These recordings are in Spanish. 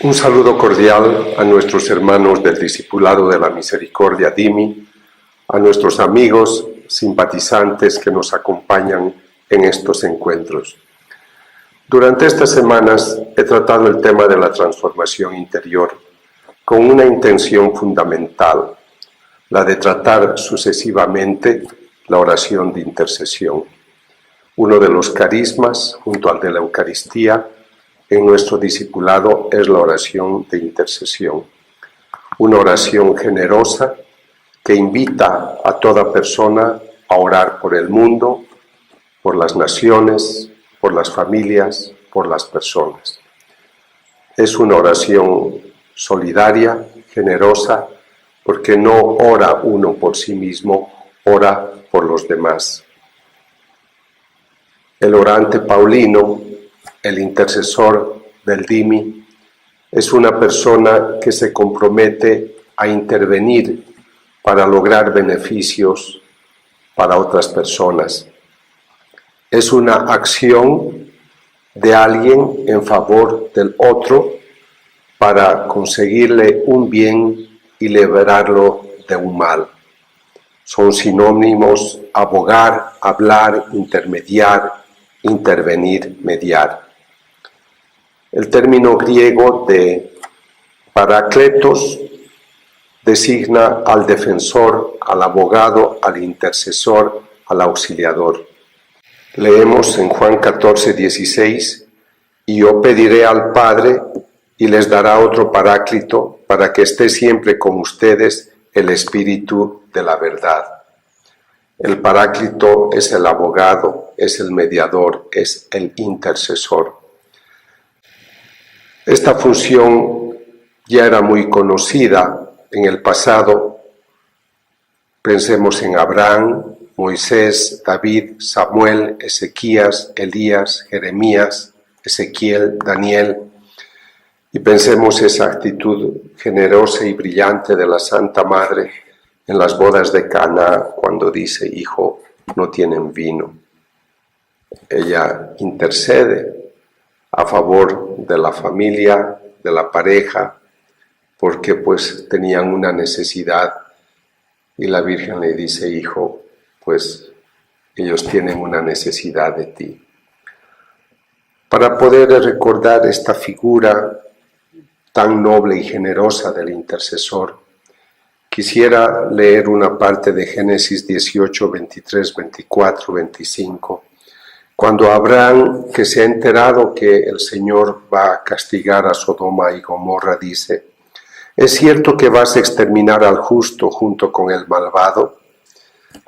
Un saludo cordial a nuestros hermanos del Discipulado de la Misericordia DIMI, a nuestros amigos simpatizantes que nos acompañan en estos encuentros. Durante estas semanas he tratado el tema de la transformación interior con una intención fundamental, la de tratar sucesivamente la oración de intercesión. Uno de los carismas, junto al de la Eucaristía, en nuestro discipulado es la oración de intercesión. Una oración generosa que invita a toda persona a orar por el mundo, por las naciones, por las familias, por las personas. Es una oración solidaria, generosa, porque no ora uno por sí mismo, ora por los demás. El orante paulino, el intercesor del DIMI, es una persona que se compromete a intervenir para lograr beneficios para otras personas. Es una acción de alguien en favor del otro para conseguirle un bien y liberarlo de un mal. Son sinónimos abogar, hablar, intermediar, intervenir, mediar. El término griego de parácletos designa al defensor, al abogado, al intercesor, al auxiliador. Leemos en Juan 14:16, y yo pediré al Padre y les dará otro paráclito para que esté siempre con ustedes el Espíritu de la verdad. El paráclito es el abogado, es el mediador, es el intercesor. Esta función ya era muy conocida en el pasado. Pensemos en Abraham, Moisés, David, Samuel, Ezequías, Elías, Jeremías, Ezequiel, Daniel. Y pensemos esa actitud generosa y brillante de la Santa Madre en las bodas de Caná, cuando dice: hijo, no tienen vino. Ella intercede a favor de la familia, de la pareja, porque pues tenían una necesidad, y la Virgen le dice: hijo, pues ellos tienen una necesidad de ti. Para poder recordar esta figura tan noble y generosa del intercesor, quisiera leer una parte de Génesis 18, 23, 24, 25, cuando Abraham, que se ha enterado que el Señor va a castigar a Sodoma y Gomorra, dice: ¿es cierto que vas a exterminar al justo junto con el malvado?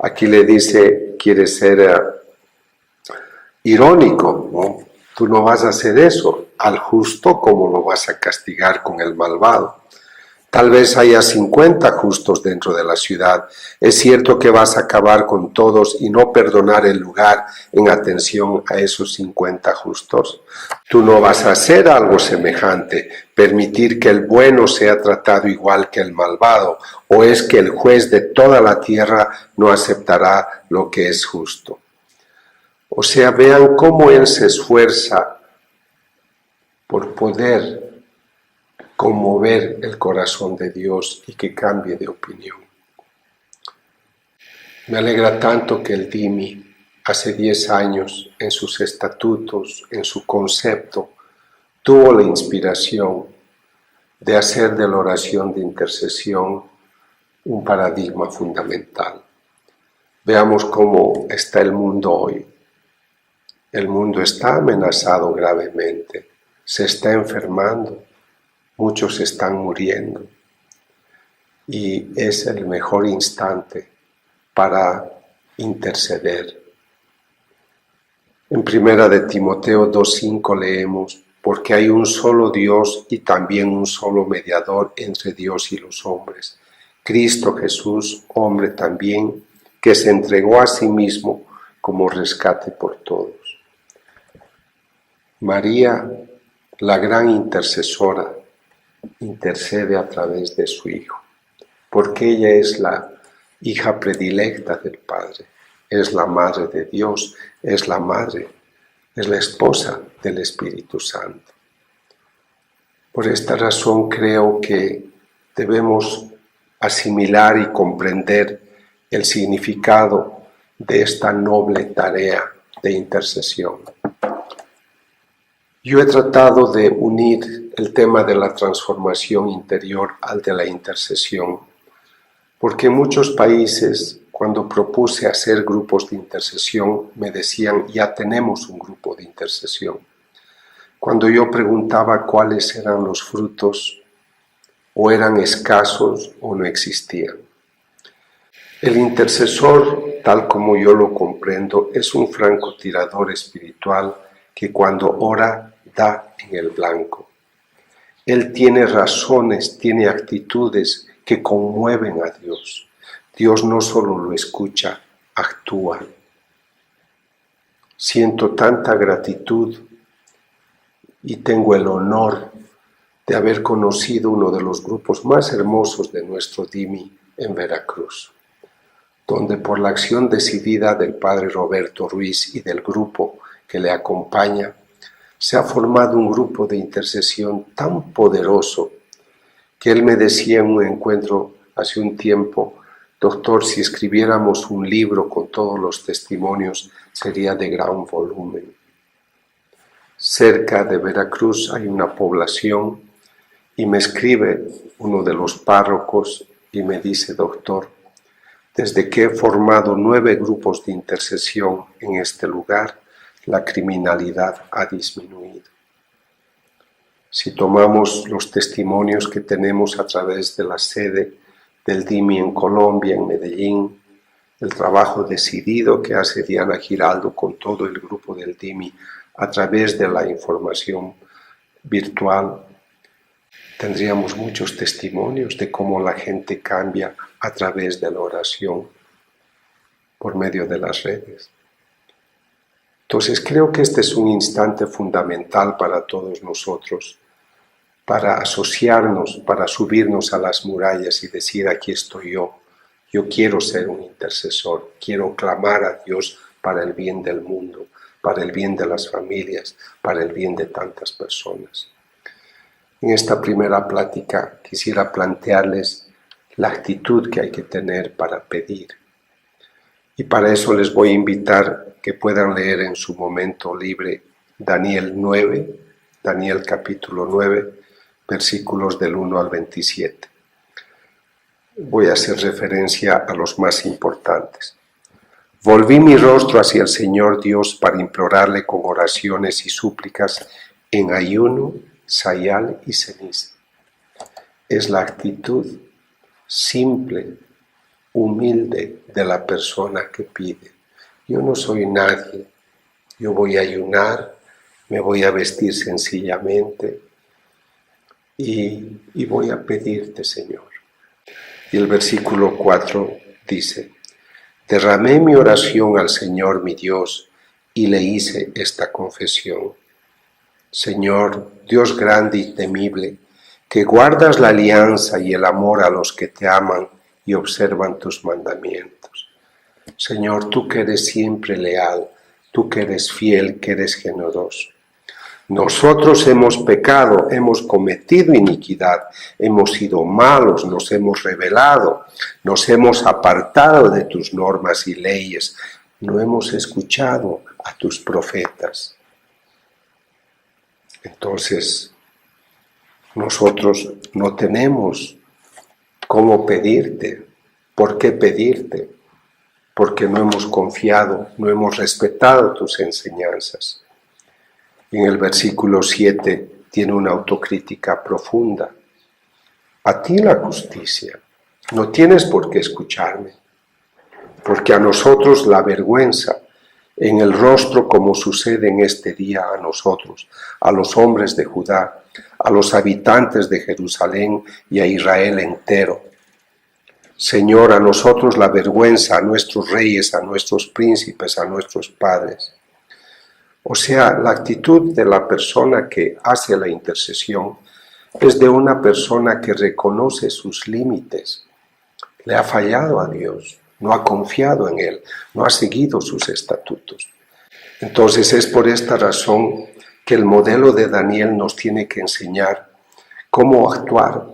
Aquí le dice, quiere ser irónico, ¿no? Tú no vas a hacer eso. Al justo, ¿cómo lo vas a castigar con el malvado? Tal vez haya 50 justos dentro de la ciudad. ¿Es cierto que vas a acabar con todos y no perdonar el lugar en atención a esos 50 justos? Tú no vas a hacer algo semejante, permitir que el bueno sea tratado igual que el malvado, ¿o es que el juez de toda la tierra no aceptará lo que es justo? O sea, vean cómo él se esfuerza por poder conmover el corazón de Dios y que cambie de opinión. Me alegra tanto que el DIMI hace 10 años, en sus estatutos, en su concepto, tuvo la inspiración de hacer de la oración de intercesión un paradigma fundamental. Veamos cómo está el mundo hoy. El mundo está amenazado gravemente, se está enfermando, muchos están muriendo, y es el mejor instante para interceder. En Primera de Timoteo 2:5 leemos: porque hay un solo Dios y también un solo mediador entre Dios y los hombres, Cristo Jesús, hombre también, que se entregó a sí mismo como rescate por todos. María, la gran intercesora, intercede a través de su Hijo, porque ella es la hija predilecta del Padre, es la Madre de Dios, es la Madre, es la esposa del Espíritu Santo. Por esta razón creo que debemos asimilar y comprender el significado de esta noble tarea de intercesión. Yo he tratado de unir el tema de la transformación interior al de la intercesión, porque en muchos países, cuando propuse hacer grupos de intercesión, me decían, ya tenemos un grupo de intercesión. Cuando yo preguntaba cuáles eran los frutos, o eran escasos o no existían. El intercesor, tal como yo lo comprendo, es un francotirador espiritual que cuando ora da en el blanco. Él tiene razones, tiene actitudes que conmueven a Dios. Dios no solo lo escucha, actúa. Siento tanta gratitud y tengo el honor de haber conocido uno de los grupos más hermosos de nuestro DIMI en Veracruz, donde por la acción decidida del padre Roberto Ruiz y del grupo que le acompaña, se ha formado un grupo de intercesión tan poderoso que él me decía en un encuentro hace un tiempo, doctor, si escribiéramos un libro con todos los testimonios sería de gran volumen. Cerca de Veracruz hay una población y me escribe uno de los párrocos y me dice, doctor, desde que he formado 9 grupos de intercesión en este lugar, la criminalidad ha disminuido. Si tomamos los testimonios que tenemos a través de la sede del DIMI en Colombia, en Medellín, el trabajo decidido que hace Diana Giraldo con todo el grupo del DIMI a través de la información virtual, tendríamos muchos testimonios de cómo la gente cambia a través de la oración por medio de las redes. Entonces creo que este es un instante fundamental para todos nosotros, para asociarnos, para subirnos a las murallas y decir, aquí estoy yo quiero ser un intercesor, quiero clamar a Dios para el bien del mundo, para el bien de las familias, para el bien de tantas personas. En esta primera plática quisiera plantearles la actitud que hay que tener para pedir. Y para eso les voy a invitar que puedan leer en su momento libre Daniel capítulo 9, versículos del 1 al 27. Voy a hacer referencia a los más importantes. Volví mi rostro hacia el Señor Dios para implorarle con oraciones y súplicas en ayuno, sayal y ceniza. Es la actitud simple, humilde de la persona que pide. Yo no soy nadie, yo voy a ayunar, me voy a vestir sencillamente y voy a pedirte, Señor. Y el versículo 4 dice, derramé mi oración al Señor mi Dios y le hice esta confesión. Señor, Dios grande y temible, que guardas la alianza y el amor a los que te aman y observan tus mandamientos. Señor, tú que eres siempre leal, tú que eres fiel, que eres generoso. Nosotros hemos pecado, hemos cometido iniquidad, hemos sido malos, nos hemos rebelado, nos hemos apartado de tus normas y leyes, no hemos escuchado a tus profetas. Entonces, nosotros no tenemos cómo pedirte. ¿Por qué pedirte? Porque no hemos confiado, no hemos respetado tus enseñanzas. En el versículo 7 tiene una autocrítica profunda. A ti la justicia, no tienes por qué escucharme, porque a nosotros la vergüenza en el rostro, como sucede en este día a nosotros, a los hombres de Judá, a los habitantes de Jerusalén y a Israel entero. Señor, a nosotros la vergüenza, a nuestros reyes, a nuestros príncipes, a nuestros padres. O sea, la actitud de la persona que hace la intercesión es de una persona que reconoce sus límites. Le ha fallado a Dios, no ha confiado en Él, no ha seguido sus estatutos. Entonces es por esta razón que el modelo de Daniel nos tiene que enseñar cómo actuar,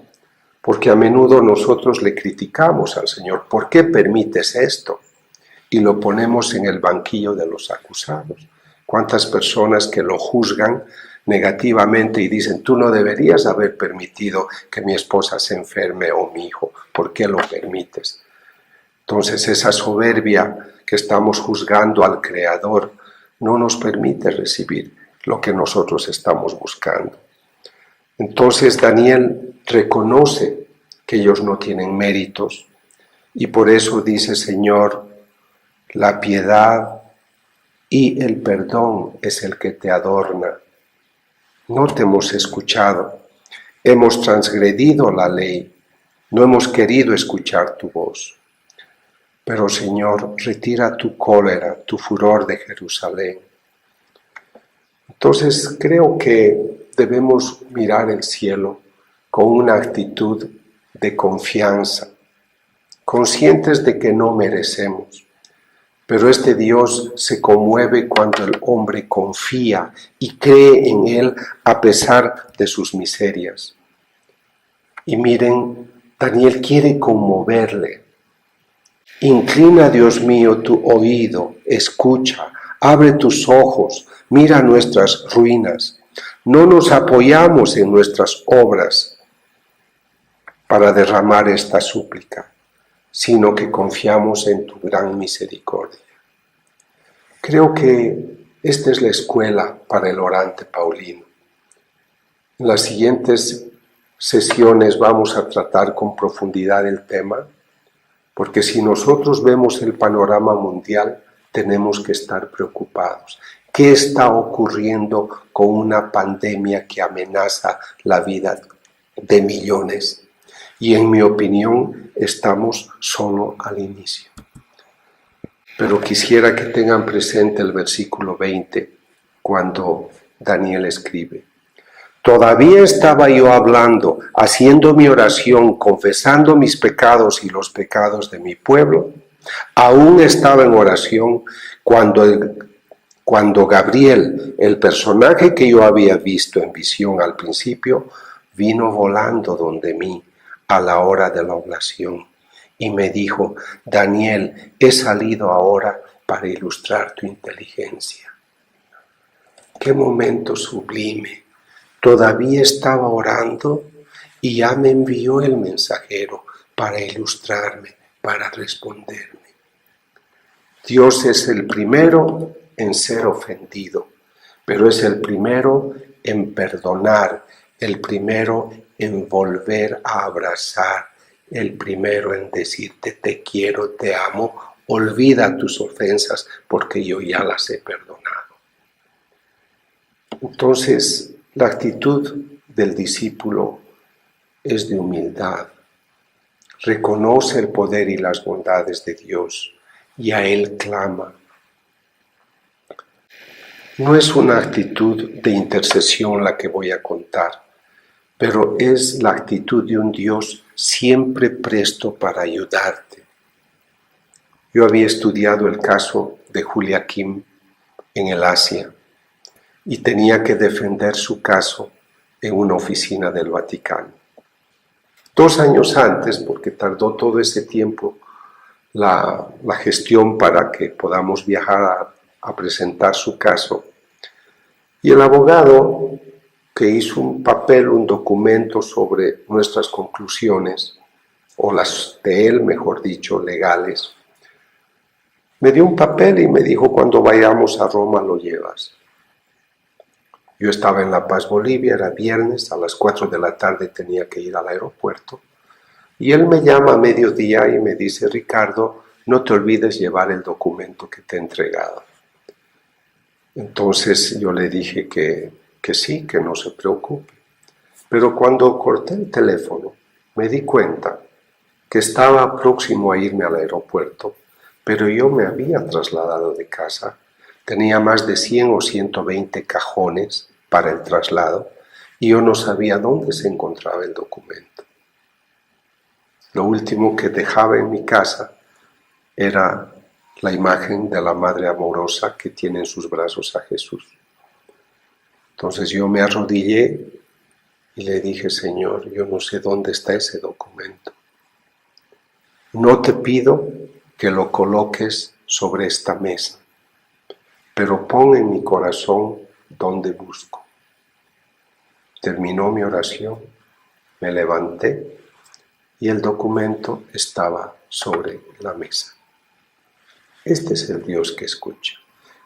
porque a menudo nosotros le criticamos al Señor. ¿Por qué permites esto? Y lo ponemos en el banquillo de los acusados. ¿Cuántas personas que lo juzgan negativamente y dicen, tú no deberías haber permitido que mi esposa se enferme o mi hijo? ¿Por qué lo permites? Entonces esa soberbia que estamos juzgando al Creador no nos permite recibir lo que nosotros estamos buscando. Entonces Daniel reconoce que ellos no tienen méritos y por eso dice, Señor, la piedad y el perdón es el que te adorna. No te hemos escuchado, hemos transgredido la ley, no hemos querido escuchar tu voz. Pero Señor, retira tu cólera, tu furor de Jerusalén. Entonces creo que debemos mirar el cielo con una actitud de confianza, conscientes de que no merecemos. Pero este Dios se conmueve cuando el hombre confía y cree en Él a pesar de sus miserias. Y miren, Daniel quiere conmoverle. Inclina, Dios mío, tu oído, escucha, abre tus ojos, mira nuestras ruinas. No nos apoyamos en nuestras obras para derramar esta súplica, sino que confiamos en tu gran misericordia. Creo que esta es la escuela para el orante paulino. En las siguientes sesiones vamos a tratar con profundidad el tema, porque si nosotros vemos el panorama mundial, tenemos que estar preocupados. ¿Qué está ocurriendo con una pandemia que amenaza la vida de millones? Y en mi opinión, estamos solo al inicio. Pero quisiera que tengan presente el versículo 20, cuando Daniel escribe. Todavía estaba yo hablando, haciendo mi oración, confesando mis pecados y los pecados de mi pueblo. Aún estaba en oración cuando Gabriel, el personaje que yo había visto en visión al principio, vino volando donde mí a la hora de la oblación y me dijo, Daniel, he salido ahora para ilustrar tu inteligencia. ¡Qué momento sublime! Todavía estaba orando y ya me envió el mensajero para ilustrarme, para responderme. Dios es el primero en ser ofendido, pero es el primero en perdonar, el primero en volver a abrazar, el primero en decirte te quiero, te amo, olvida tus ofensas porque yo ya las he perdonado. Entonces, la actitud del discípulo es de humildad. Reconoce el poder y las bondades de Dios y a Él clama. No es una actitud de intercesión la que voy a contar, pero es la actitud de un Dios siempre presto para ayudarte. Yo había estudiado el caso de Juliaquim en el Asia y tenía que defender su caso en una oficina del Vaticano. 2 años antes, porque tardó todo ese tiempo la gestión para que podamos viajar a presentar su caso, y el abogado que hizo un papel, un documento sobre nuestras conclusiones, o las de él, mejor dicho, legales, me dio un papel y me dijo, cuando vayamos a Roma lo llevas. Yo estaba en La Paz, Bolivia, era viernes, a las 4 de la tarde tenía que ir al aeropuerto. Y él me llama a mediodía y me dice, Ricardo, no te olvides llevar el documento que te he entregado. Entonces yo le dije que sí, que no se preocupe. Pero cuando corté el teléfono, me di cuenta que estaba próximo a irme al aeropuerto, pero yo me había trasladado de casa. Tenía más de 100 o 120 cajones para el traslado y yo no sabía dónde se encontraba el documento. Lo último que dejaba en mi casa era la imagen de la Madre amorosa que tiene en sus brazos a Jesús. Entonces yo me arrodillé Y le dije, Señor, yo no sé dónde está ese documento. No te pido que lo coloques sobre esta mesa, pero pon en mi corazón donde busco. Terminó mi oración, me levanté y el documento estaba sobre la mesa. Este es el Dios que escucha,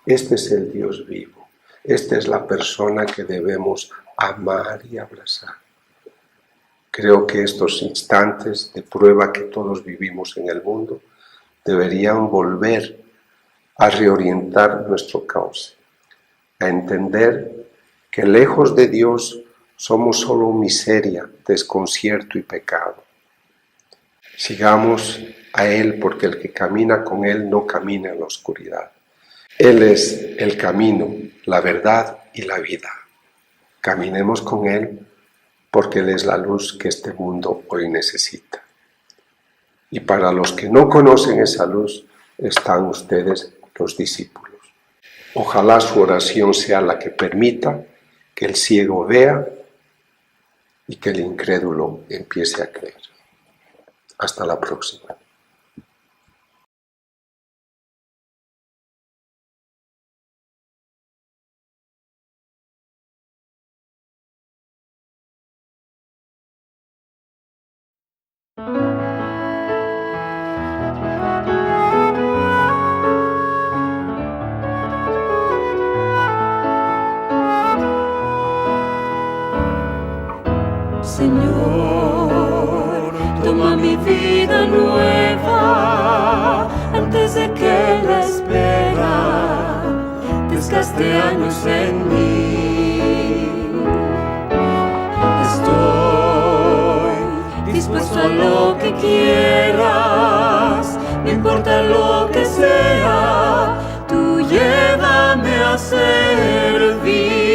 este es el Dios vivo, esta es la persona que debemos amar y abrazar. Creo que estos instantes de prueba que todos vivimos en el mundo deberían volver a reorientar nuestro cauce, a entender que lejos de Dios somos solo miseria, desconcierto y pecado. Sigamos a Él, porque el que camina con Él no camina en la oscuridad. Él es el camino, la verdad y la vida. Caminemos con Él, porque Él es la luz que este mundo hoy necesita. Y para los que no conocen esa luz, están ustedes, los discípulos. Ojalá su oración sea la que permita que el ciego vea y que el incrédulo empiece a creer. Hasta la próxima. Señor, toma mi vida nueva antes de que la espera desgaste años en mí. Estoy dispuesto a lo que quieras, no importa lo que sea, tú llévame a servir.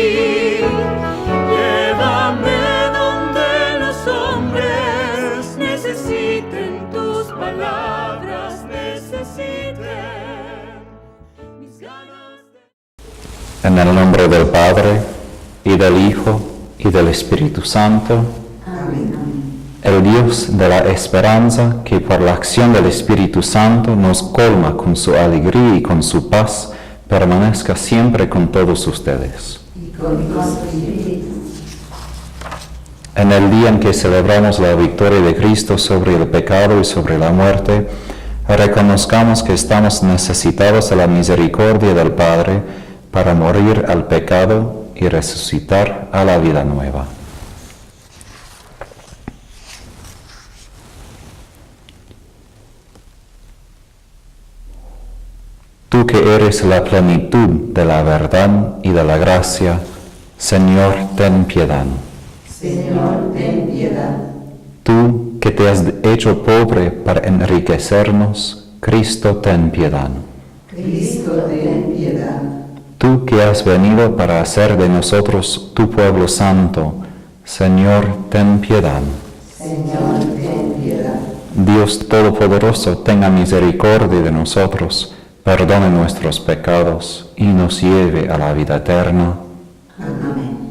En el nombre del Padre, y del Hijo, y del Espíritu Santo. Amén. El Dios de la esperanza, que por la acción del Espíritu Santo nos colma con su alegría y con su paz, permanezca siempre con todos ustedes. Y con tu espíritu. En el día en que celebramos la victoria de Cristo sobre el pecado y sobre la muerte, reconozcamos que estamos necesitados de la misericordia del Padre para morir al pecado y resucitar a la vida nueva. Tú que eres la plenitud de la verdad y de la gracia, Señor, ten piedad. Señor, ten piedad. Tú que te has hecho pobre para enriquecernos, Cristo, ten piedad. Cristo, ten piedad. Tú que has venido para hacer de nosotros tu pueblo santo, Señor, ten piedad. Señor, ten piedad. Dios Todopoderoso, tenga misericordia de nosotros, perdone nuestros pecados y nos lleve a la vida eterna. Amén.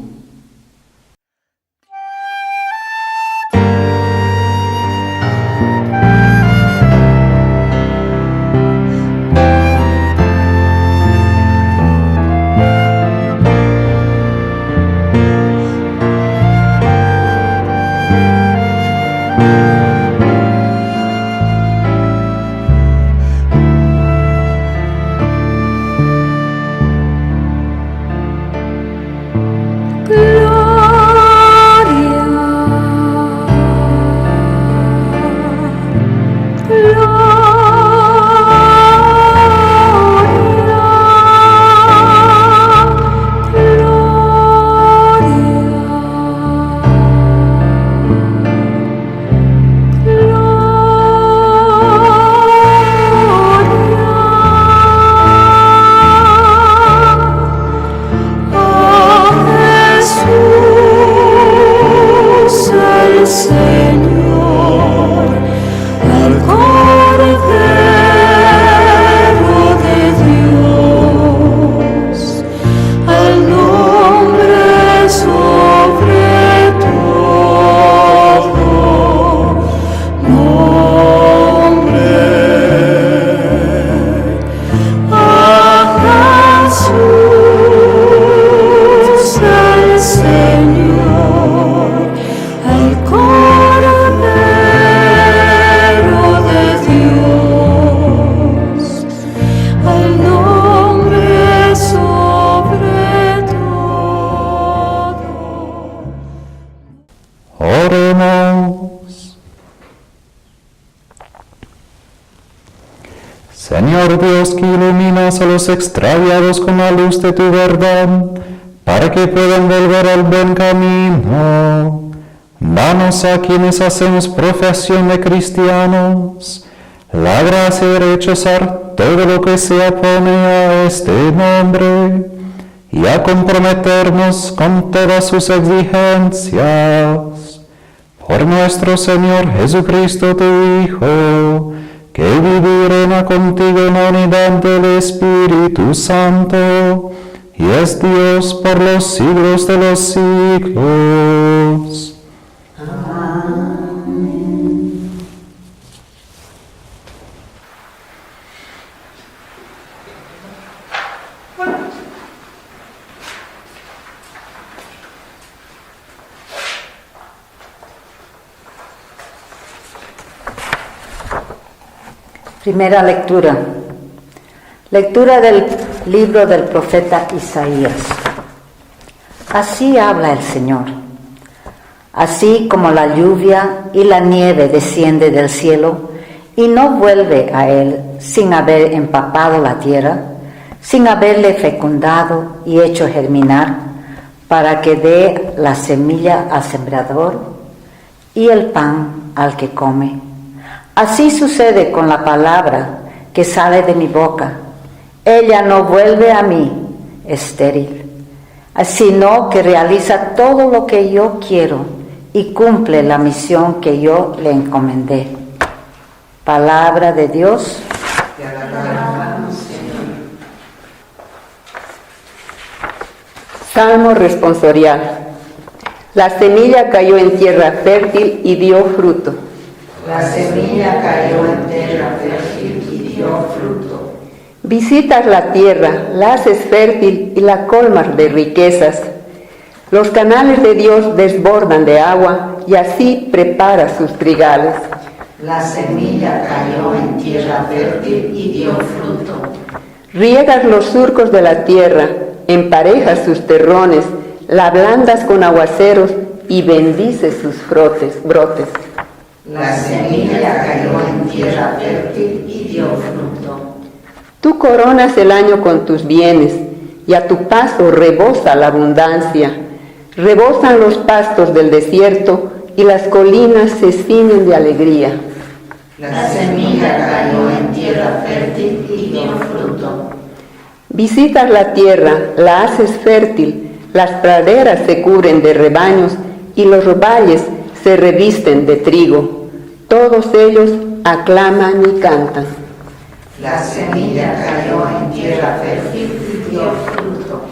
Señor Dios, que iluminas a los extraviados con la luz de tu verdad, para que puedan volver al buen camino, danos a quienes hacemos profesión de cristianos la gracia de rechazar todo lo que se opone a este nombre y a comprometernos con todas sus exigencias. Por nuestro Señor Jesucristo, tu Hijo, que vive y reina contigo en la unidad del Espíritu Santo, y es Dios por los siglos de los siglos. Primera lectura. Lectura del libro del profeta Isaías. Así habla el Señor. Así como la lluvia y la nieve desciende del cielo y no vuelve a él sin haber empapado la tierra, sin haberle fecundado y hecho germinar, para que dé la semilla al sembrador y el pan al que come. Así sucede con la palabra que sale de mi boca. Ella no vuelve a mí estéril, sino que realiza todo lo que yo quiero y cumple la misión que yo le encomendé. Palabra de Dios. Te alabamos, Señor. Salmo responsorial. La semilla cayó en tierra fértil y dio fruto. La semilla cayó en tierra fértil y dio fruto. Visitas la tierra, la haces fértil y la colmas de riquezas. Los canales de Dios desbordan de agua y así prepara sus trigales. La semilla cayó en tierra fértil y dio fruto. Riegas los surcos de la tierra, emparejas sus terrones, la ablandas con aguaceros y bendices sus brotes. La semilla cayó en tierra fértil y dio fruto. Tú coronas el año con tus bienes, y a tu paso rebosa la abundancia. Rebosan los pastos del desierto, y las colinas se ciñen de alegría. La semilla cayó en tierra fértil y dio fruto. Visitas la tierra, la haces fértil, las praderas se cubren de rebaños, y los valles se revisten de trigo. Todos ellos aclaman y cantan. La semilla cayó en tierra fértil y dio fruto.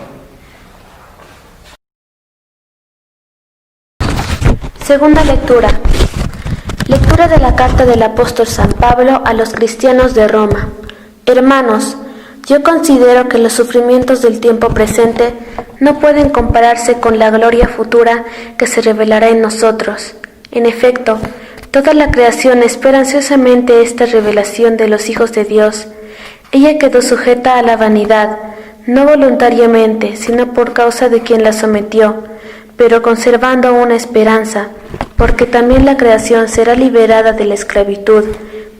Segunda lectura. Lectura de la carta del apóstol San Pablo a los cristianos de Roma. Hermanos, yo considero que los sufrimientos del tiempo presente no pueden compararse con la gloria futura que se revelará en nosotros. En efecto, toda la creación espera ansiosamente esta revelación de los hijos de Dios. Ella quedó sujeta a la vanidad, no voluntariamente, sino por causa de quien la sometió, pero conservando una esperanza, porque también la creación será liberada de la esclavitud,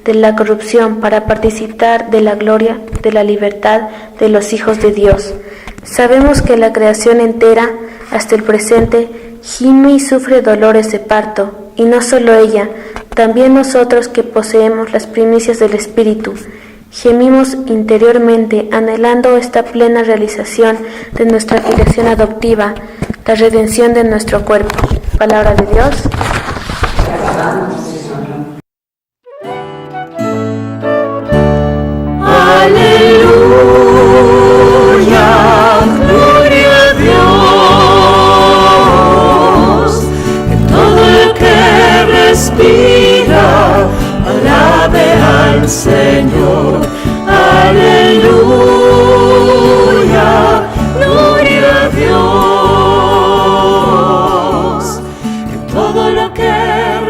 de la corrupción, para participar de la gloria, de la libertad de los hijos de Dios. Sabemos que la creación entera, hasta el presente, gime y sufre dolores de parto, y no solo ella, también nosotros que poseemos las primicias del Espíritu, gemimos interiormente anhelando esta plena realización de nuestra filiación adoptiva, la redención de nuestro cuerpo. Palabra de Dios. Aleluya, gloria a Dios, que todo lo que respira alabe al Señor. Aleluya, gloria a Dios, que todo lo que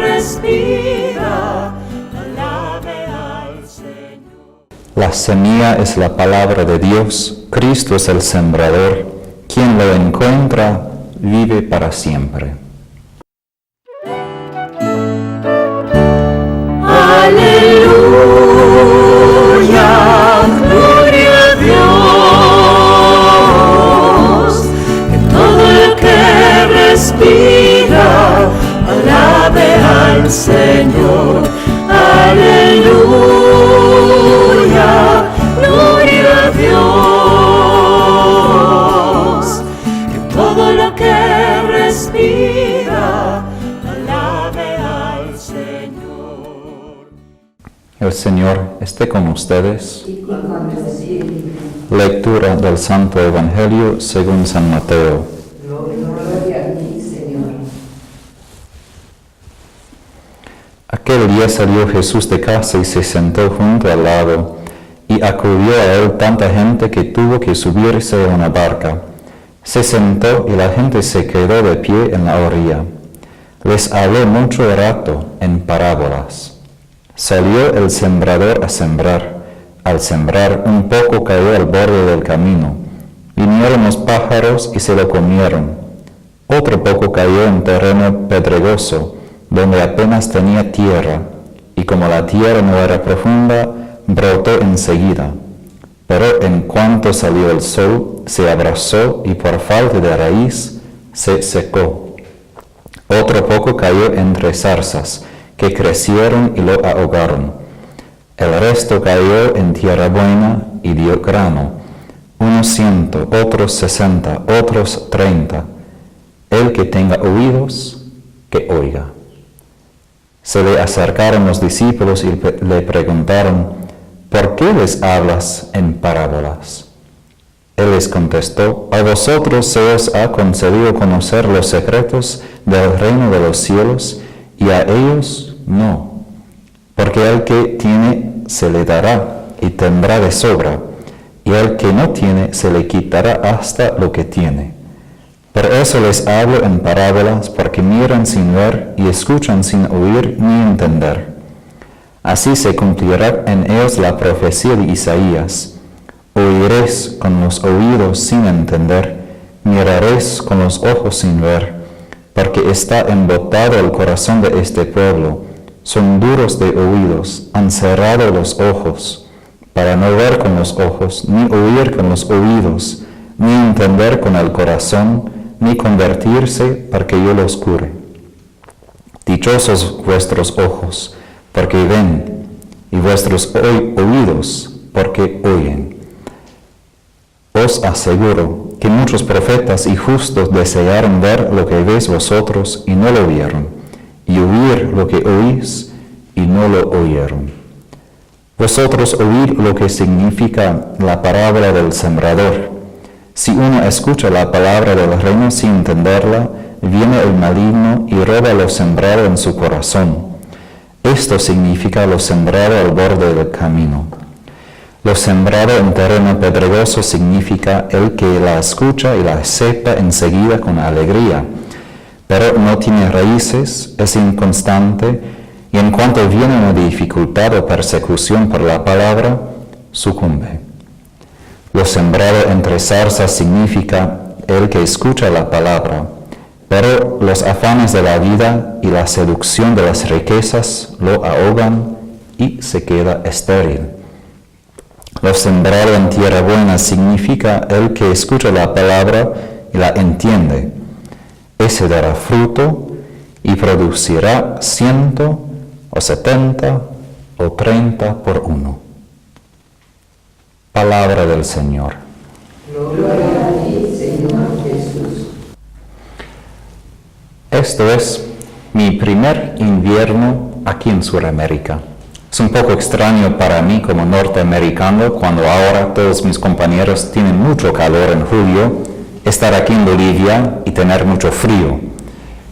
respira alabe al Señor. La semilla es la palabra de Dios, Cristo es el sembrador, quien lo encuentra vive para siempre. Aleluya. Señor. Aleluya, gloria a Dios. Que todo lo que respira alabe al Señor. El Señor esté con ustedes. Lectura del Santo Evangelio según San Mateo. Aquel día salió Jesús de casa y se sentó junto al lago, y acudió a él tanta gente que tuvo que subirse a una barca. Se sentó y la gente se quedó de pie en la orilla. Les habló mucho rato en parábolas. Salió el sembrador a sembrar. Al sembrar, un poco cayó al borde del camino. Vinieron los pájaros y se lo comieron. Otro poco cayó en terreno pedregoso, donde apenas tenía tierra, y como la tierra no era profunda, brotó enseguida. Pero en cuanto salió el sol, se abrasó y por falta de raíz se secó. Otro poco cayó entre zarzas, que crecieron y lo ahogaron. El resto cayó en tierra buena y dio grano, unos 100, otros 60, otros 30. El que tenga oídos, que oiga. Se le acercaron los discípulos y le preguntaron, ¿por qué les hablas en parábolas? Él les contestó, a vosotros se os ha concedido conocer los secretos del reino de los cielos, y a ellos no. Porque al que tiene se le dará y tendrá de sobra, y al que no tiene se le quitará hasta lo que tiene. Por eso les hablo en parábolas, porque miran sin ver y escuchan sin oír ni entender. Así se cumplirá en ellos la profecía de Isaías. Oiréis con los oídos sin entender, miraréis con los ojos sin ver, porque está embotado el corazón de este pueblo. Son duros de oídos, han cerrado los ojos, para no ver con los ojos, ni oír con los oídos, ni entender con el corazón, ni convertirse para que yo los cure. Dichosos vuestros ojos, porque ven, y vuestros oídos, porque oyen. Os aseguro que muchos profetas y justos desearon ver lo que veis vosotros y no lo vieron, y oír lo que oís y no lo oyeron. Vosotros oíd lo que significa la parábola del sembrador. Si uno escucha la palabra del reino sin entenderla, viene el maligno y roba lo sembrado en su corazón. Esto significa lo sembrado al borde del camino. Lo sembrado en terreno pedregoso significa el que la escucha y la acepta enseguida con alegría, pero no tiene raíces, es inconstante, y en cuanto viene una dificultad o persecución por la palabra, sucumbe. Lo sembrado entre zarzas significa el que escucha la palabra, pero los afanes de la vida y la seducción de las riquezas lo ahogan y se queda estéril. Lo sembrado en tierra buena significa el que escucha la palabra y la entiende. Ese dará fruto y producirá 100 o 70 o 30 por uno. Palabra del Señor. Gloria a ti, Señor Jesús. Esto es mi primer invierno aquí en Sudamérica. Es un poco extraño para mí como norteamericano, cuando ahora todos mis compañeros tienen mucho calor en julio, estar aquí en Bolivia y tener mucho frío.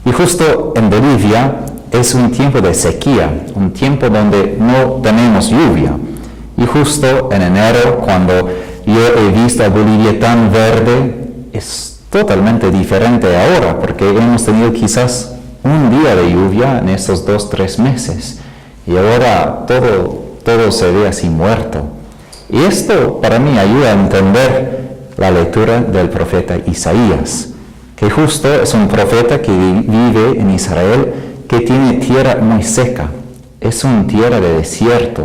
Y justo en Bolivia es un tiempo de sequía, un tiempo donde no tenemos lluvia. Y justo en enero, cuando yo he visto a Bolivia tan verde, es totalmente diferente ahora, porque hemos tenido quizás un día de lluvia en estos 2-3 meses. Y ahora todo se ve así muerto. Y esto para mí ayuda a entender la lectura del profeta Isaías, que justo es un profeta que vive en Israel, que tiene tierra muy seca. Es una tierra de desierto.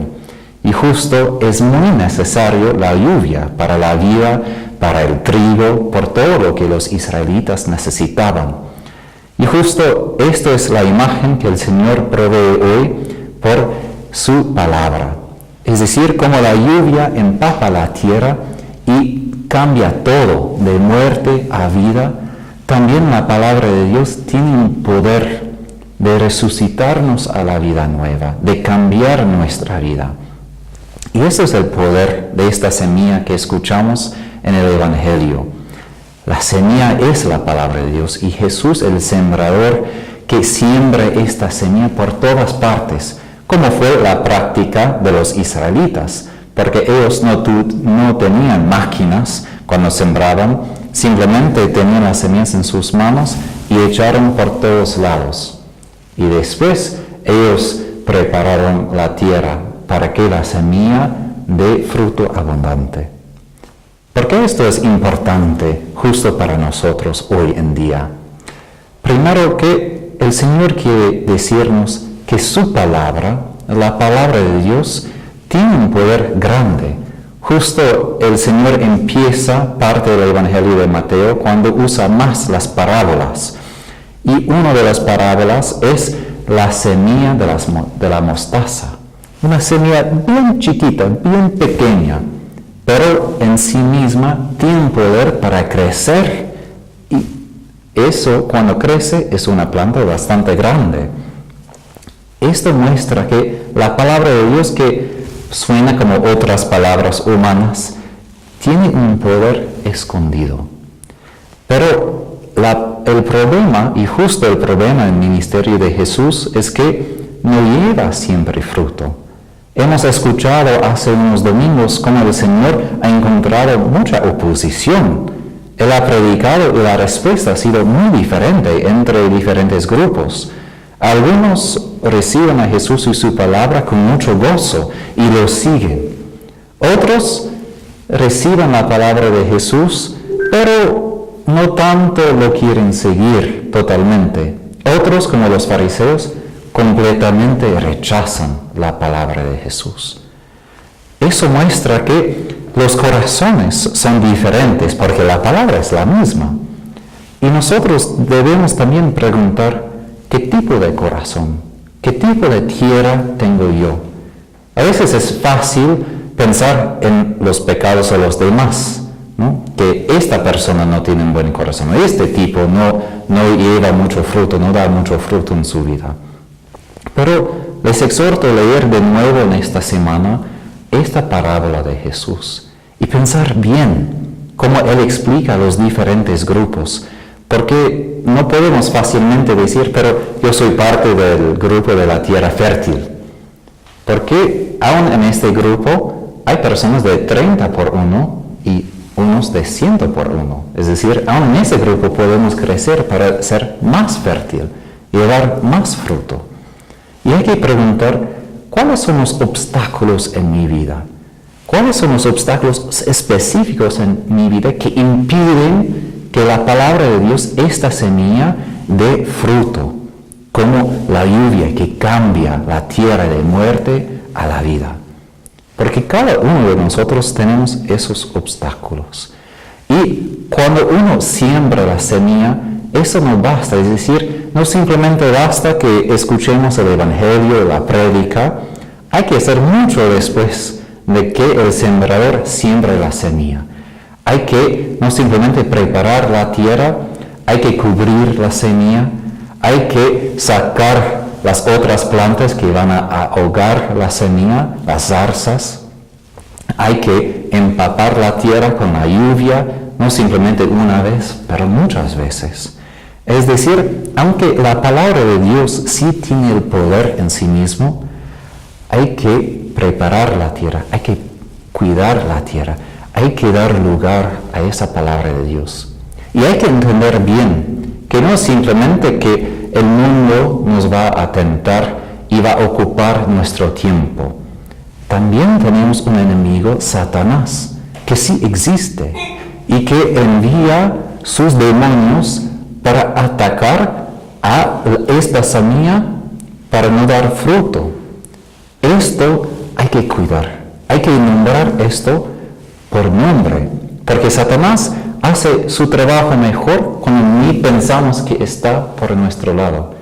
Y justo es muy necesario la lluvia para la vida, para el trigo, por todo lo que los israelitas necesitaban. Y justo esto es la imagen que el Señor provee hoy por su palabra. Es decir, como la lluvia empapa la tierra y cambia todo de muerte a vida, también la palabra de Dios tiene un poder de resucitarnos a la vida nueva, de cambiar nuestra vida. Y ese es el poder de esta semilla que escuchamos en el Evangelio. La semilla es la palabra de Dios y Jesús, el sembrador, que siembre esta semilla por todas partes, como fue la práctica de los israelitas, porque ellos no tenían máquinas cuando sembraban, simplemente tenían las semillas en sus manos y echaron por todos lados. Y después ellos prepararon la tierra para que la semilla dé fruto abundante. ¿Por qué esto es importante justo para nosotros hoy en día? Primero que el Señor quiere decirnos que su palabra, la palabra de Dios, tiene un poder grande. Justo el Señor empieza parte del Evangelio de Mateo cuando usa más las parábolas. Y una de las parábolas es la semilla de la mostaza. Una semilla bien chiquita, bien pequeña, pero en sí misma tiene un poder para crecer. Y eso, cuando crece, es una planta bastante grande. Esto muestra que la palabra de Dios, que suena como otras palabras humanas, tiene un poder escondido. Pero el problema, y justo el problema en el ministerio de Jesús, es que no lleva siempre fruto. Hemos escuchado hace unos domingos cómo el Señor ha encontrado mucha oposición. Él ha predicado y la respuesta ha sido muy diferente entre diferentes grupos. Algunos reciben a Jesús y su palabra con mucho gozo y lo siguen. Otros reciben la palabra de Jesús, pero no tanto lo quieren seguir totalmente. Otros, como los fariseos, completamente rechazan la palabra de Jesús. Eso muestra que los corazones son diferentes porque la palabra es la misma. Y nosotros debemos también preguntar, ¿qué tipo de corazón? ¿Qué tipo de tierra tengo yo? A veces es fácil pensar en los pecados de los demás, ¿no? Que esta persona no tiene un buen corazón, este tipo no lleva mucho fruto, no da mucho fruto en su vida. Pero les exhorto a leer de nuevo en esta semana esta parábola de Jesús y pensar bien cómo Él explica a los diferentes grupos, porque no podemos fácilmente decir, pero yo soy parte del grupo de la tierra fértil, porque aún en este grupo hay personas de 30 por 1 y unos de 100 por 1. Es decir, aún en ese grupo podemos crecer para ser más fértil y llevar más fruto. Y hay que preguntar, ¿cuáles son los obstáculos en mi vida? ¿Cuáles son los obstáculos específicos en mi vida que impiden que la palabra de Dios, esta semilla, dé fruto? Como la lluvia que cambia la tierra de muerte a la vida. Porque cada uno de nosotros tenemos esos obstáculos. Y cuando uno siembra la semilla, eso no basta, es decir, no simplemente basta que escuchemos el Evangelio, la prédica, hay que hacer mucho después de que el sembrador siembre la semilla. Hay que no simplemente preparar la tierra, hay que cubrir la semilla, hay que sacar las otras plantas que van a ahogar la semilla, las zarzas. Hay que empapar la tierra con la lluvia, no simplemente una vez, pero muchas veces. Es decir, aunque la palabra de Dios sí tiene el poder en sí mismo, hay que preparar la tierra, hay que cuidar la tierra, hay que dar lugar a esa palabra de Dios. Y hay que entender bien que no es simplemente que el mundo nos va a tentar y va a ocupar nuestro tiempo. También tenemos un enemigo, Satanás, que sí existe y que envía sus demonios para atacar a esta semilla para no dar fruto. Esto hay que cuidar, hay que nombrar esto por nombre, porque Satanás hace su trabajo mejor cuando ni pensamos que está por nuestro lado.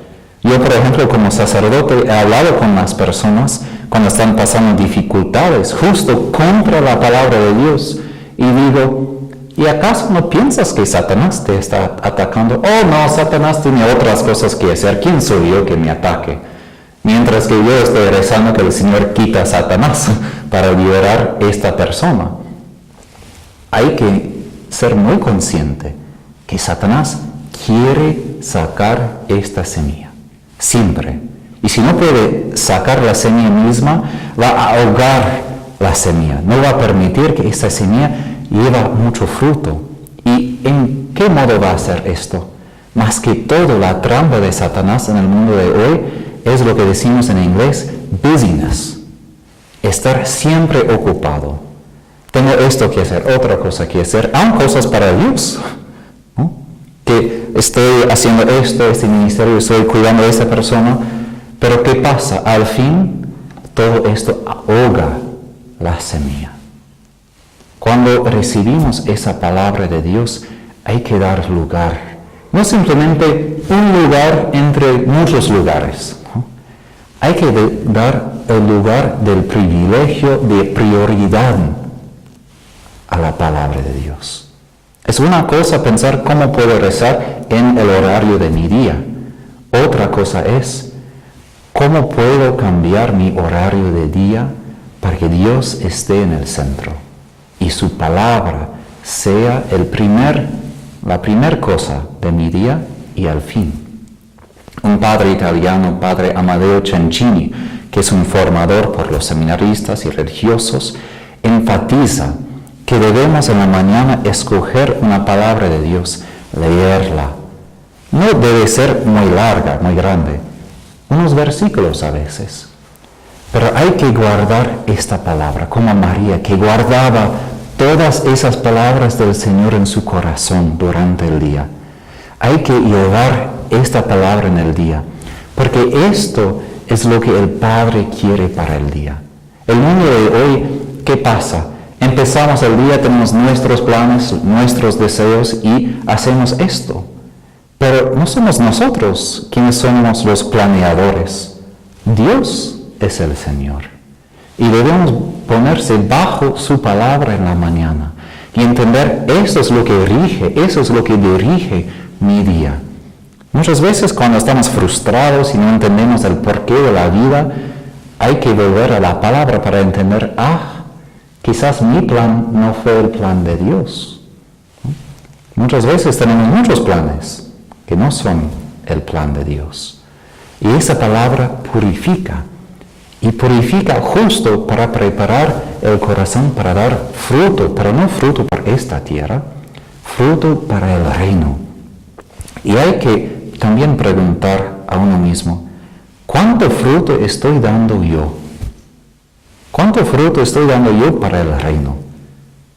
Yo, por ejemplo, como sacerdote, he hablado con las personas cuando están pasando dificultades, justo contra la palabra de Dios, y digo, ¿y acaso no piensas que Satanás te está atacando? Oh, no, Satanás tiene otras cosas que hacer. ¿Quién soy yo que me ataque? Mientras que yo estoy rezando que el Señor quita a Satanás para liberar a esta persona. Hay que ser muy consciente que Satanás quiere sacar esta semilla. Siempre. Y si no puede sacar la semilla misma, va a ahogar la semilla. No va a permitir que esta semilla lleve mucho fruto. ¿Y en qué modo va a hacer esto? Más que todo, la trampa de Satanás en el mundo de hoy es lo que decimos en inglés, busyness. Estar siempre ocupado. Tengo esto que hacer, otra cosa que hacer, aún cosas para Dios. ¿No? Que estoy haciendo esto, este ministerio, estoy cuidando a esta persona, pero ¿qué pasa? Al fin, todo esto ahoga la semilla. Cuando recibimos esa palabra de Dios, hay que dar lugar. No simplemente un lugar entre muchos lugares. ¿No? Hay que dar el lugar del privilegio de prioridad a la palabra de Dios. Es una cosa pensar cómo puedo rezar en el horario de mi día. Otra cosa es cómo puedo cambiar mi horario de día para que Dios esté en el centro y su palabra sea la primera cosa de mi día y al fin. Un padre italiano, padre Amadeo Cencini, que es un formador por los seminaristas y religiosos, enfatiza que debemos en la mañana escoger una palabra de Dios, leerla. No debe ser muy larga, muy grande, unos versículos a veces. Pero hay que guardar esta palabra, como María, que guardaba todas esas palabras del Señor en su corazón durante el día. Hay que llevar esta palabra en el día, porque esto es lo que el Padre quiere para el día. El mundo de hoy, ¿qué pasa? Empezamos el día, tenemos nuestros planes, nuestros deseos y hacemos esto. Pero no somos nosotros quienes somos los planeadores. Dios es el Señor. Y debemos ponerse bajo su palabra en la mañana y entender eso es lo que rige, eso es lo que dirige mi día. Muchas veces cuando estamos frustrados y no entendemos el porqué de la vida, hay que volver a la palabra para entender, quizás mi plan no fue el plan de Dios. Muchas veces tenemos muchos planes que no son el plan de Dios. Y esa palabra purifica. Y purifica justo para preparar el corazón para dar fruto, pero no fruto para esta tierra, fruto para el reino. Y hay que también preguntar a uno mismo, ¿cuánto fruto estoy dando yo? ¿Cuánto fruto estoy dando yo para el reino?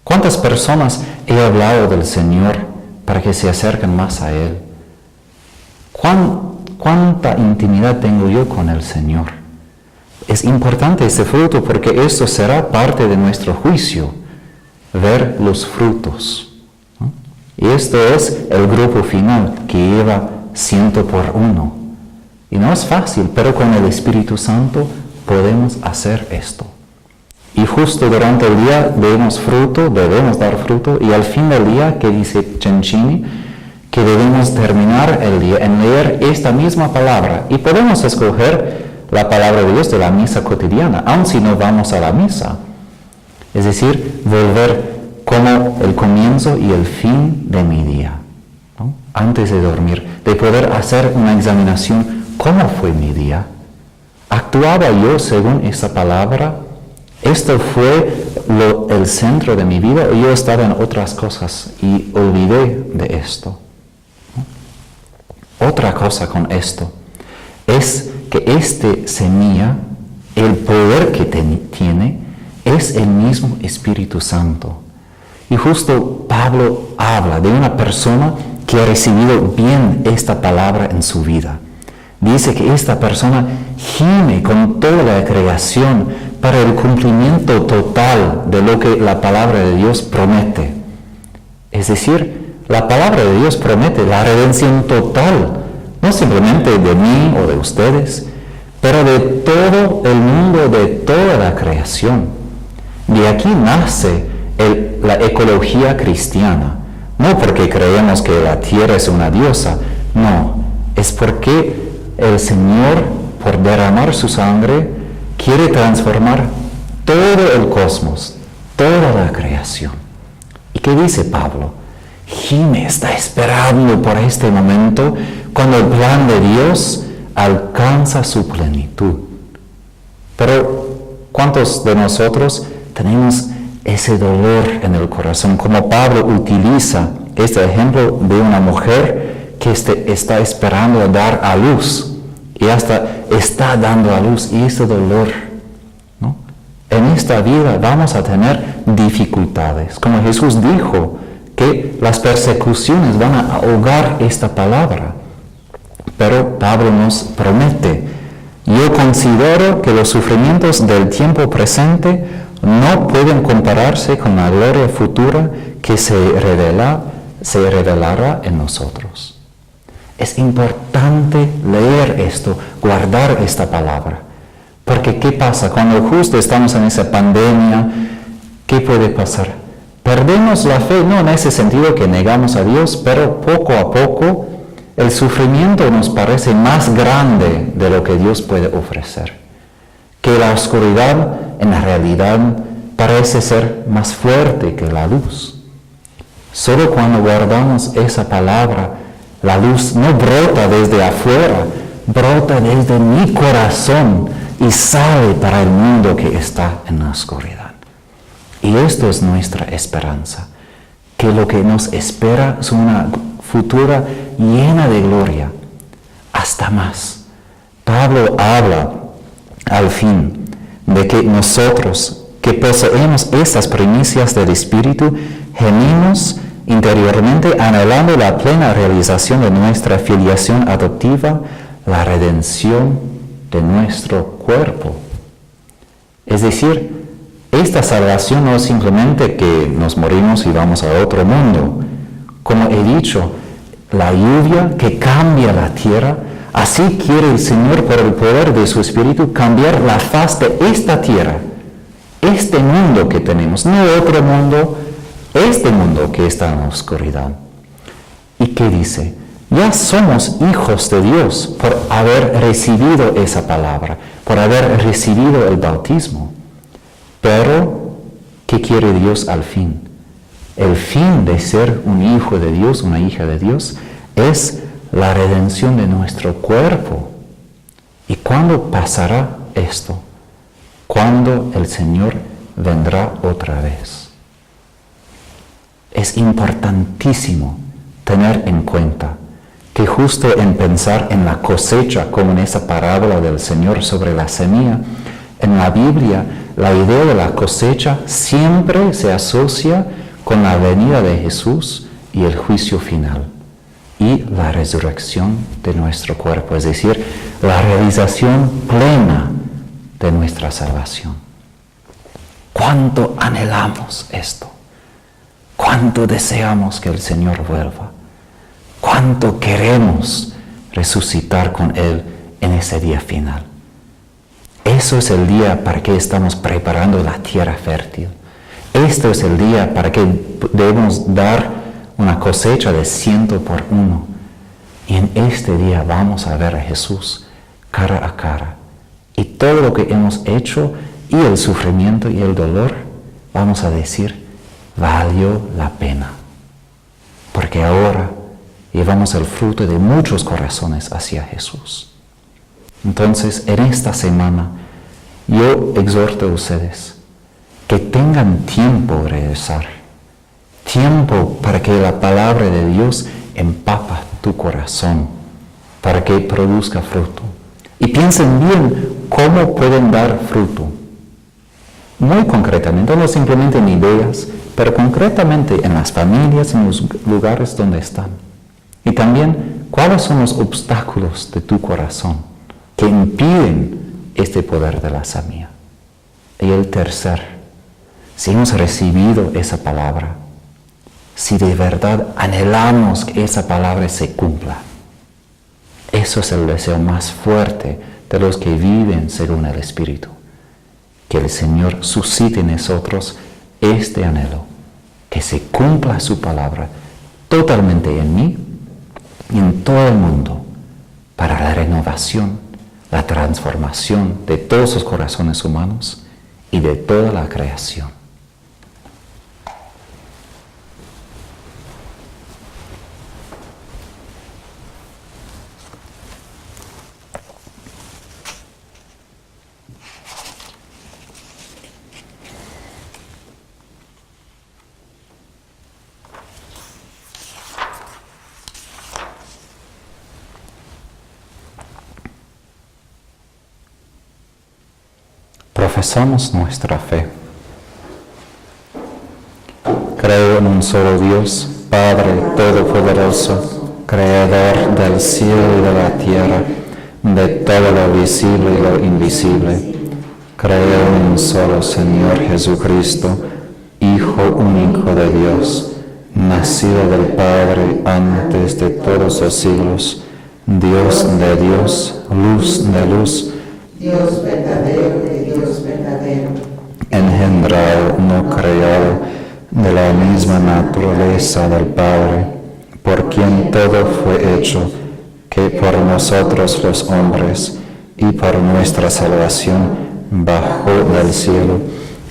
¿Cuántas personas he hablado del Señor para que se acerquen más a Él? ¿Cuánta intimidad tengo yo con el Señor? Es importante este fruto porque esto será parte de nuestro juicio, ver los frutos. ¿No? Y esto es el grupo final que lleva 100 por 1. Y no es fácil, pero con el Espíritu Santo podemos hacer esto. Y justo durante el día debemos dar fruto, y al fin del día, que dice Cencini, que debemos terminar el día en leer esta misma palabra. Y podemos escoger la palabra de Dios de la misa cotidiana, aun si no vamos a la misa. Es decir, volver como el comienzo y el fin de mi día, ¿no? Antes de dormir, de poder hacer una examinación, ¿cómo fue mi día? ¿Actuaba yo según esa palabra? ¿Esto fue el centro de mi vida o yo estaba en otras cosas y olvidé de esto? ¿No? Otra cosa con esto es que este semilla, el poder que tiene, es el mismo Espíritu Santo. Y justo Pablo habla de una persona que ha recibido bien esta palabra en su vida. Dice que esta persona gime con toda la creación para el cumplimiento total de lo que la palabra de Dios promete. Es decir, la palabra de Dios promete la redención total, no simplemente de mí o de ustedes, pero de todo el mundo, de toda la creación. De aquí nace la ecología cristiana, no porque creemos que la tierra es una diosa, no, es porque el Señor, por derramar su sangre, quiere transformar todo el cosmos, toda la creación. ¿Y qué dice Pablo? Gime está esperando por este momento cuando el plan de Dios alcanza su plenitud. Pero ¿cuántos de nosotros tenemos ese dolor en el corazón? Como Pablo utiliza este ejemplo de una mujer que está esperando a dar a luz y hasta está dando a luz, y ese dolor, ¿no? En esta vida vamos a tener dificultades. Como Jesús dijo, que las persecuciones van a ahogar esta palabra. Pero Pablo nos promete: yo considero que los sufrimientos del tiempo presente no pueden compararse con la gloria futura que se revelará en nosotros. Es importante leer esto, guardar esta palabra. Porque ¿qué pasa? Cuando justo estamos en esa pandemia, ¿qué puede pasar? Perdemos la fe, no en ese sentido que negamos a Dios, pero poco a poco el sufrimiento nos parece más grande de lo que Dios puede ofrecer. Que la oscuridad en la realidad parece ser más fuerte que la luz. Solo cuando guardamos esa palabra, la luz no brota desde afuera, brota desde mi corazón y sale para el mundo que está en la oscuridad. Y esto es nuestra esperanza, que lo que nos espera es una futura llena de gloria, hasta más. Pablo habla al fin de que nosotros, que poseemos estas primicias del Espíritu, gemimos interiormente anhelando la plena realización de nuestra filiación adoptiva, la redención de nuestro cuerpo. Es decir, esta salvación no es simplemente que nos morimos y vamos a otro mundo. Como he dicho, la lluvia que cambia la tierra, así quiere el Señor por el poder de su Espíritu cambiar la faz de esta tierra, este mundo que tenemos, no otro mundo, este mundo que está en la oscuridad. ¿Y qué dice? Ya somos hijos de Dios por haber recibido esa palabra, por haber recibido el bautismo. Pero, ¿qué quiere Dios al fin? El fin de ser un hijo de Dios, una hija de Dios, es la redención de nuestro cuerpo. ¿Y cuándo pasará esto? Cuando el Señor vendrá otra vez. Es importantísimo tener en cuenta que justo en pensar en la cosecha, como en esa parábola del Señor sobre la semilla, en la Biblia la idea de la cosecha siempre se asocia con la venida de Jesús y el juicio final y la resurrección de nuestro cuerpo, es decir, la realización plena de nuestra salvación. ¿Cuánto anhelamos esto? ¿Cuánto deseamos que el Señor vuelva? ¿Cuánto queremos resucitar con Él en ese día final? Eso es el día para que estamos preparando la tierra fértil. Esto es el día para que debemos dar una cosecha de 100 por 1. Y en este día vamos a ver a Jesús cara a cara. Y todo lo que hemos hecho y el sufrimiento y el dolor, vamos a decir, valió la pena. Porque ahora llevamos el fruto de muchos corazones hacia Jesús. Entonces, en esta semana, yo exhorto a ustedes que tengan tiempo de regresar, tiempo para que la palabra de Dios empapa tu corazón, para que produzca fruto. Y piensen bien cómo pueden dar fruto. Muy concretamente, no simplemente en ideas, pero concretamente en las familias, en los lugares donde están. Y también, ¿cuáles son los obstáculos de tu corazón que impiden este poder de la semilla? Y el tercer, si hemos recibido esa palabra, si de verdad anhelamos que esa palabra se cumpla. Eso es el deseo más fuerte de los que viven según el Espíritu. Que el Señor suscite en nosotros este anhelo, que se cumpla su palabra totalmente en mí y en todo el mundo, para la renovación, la transformación de todos los corazones humanos y de toda la creación. Profesamos nuestra fe. Creo en un solo Dios, Padre Todopoderoso, Creador del cielo y de la tierra, de todo lo visible y lo invisible. Creo en un solo Señor Jesucristo, Hijo único de Dios, nacido del Padre antes de todos los siglos, Dios de Dios, luz de luz, Dios verdadero de Dios verdadero, engendrado, no creado, de la misma naturaleza del Padre, por quien todo fue hecho, que por nosotros los hombres y por nuestra salvación bajó del cielo,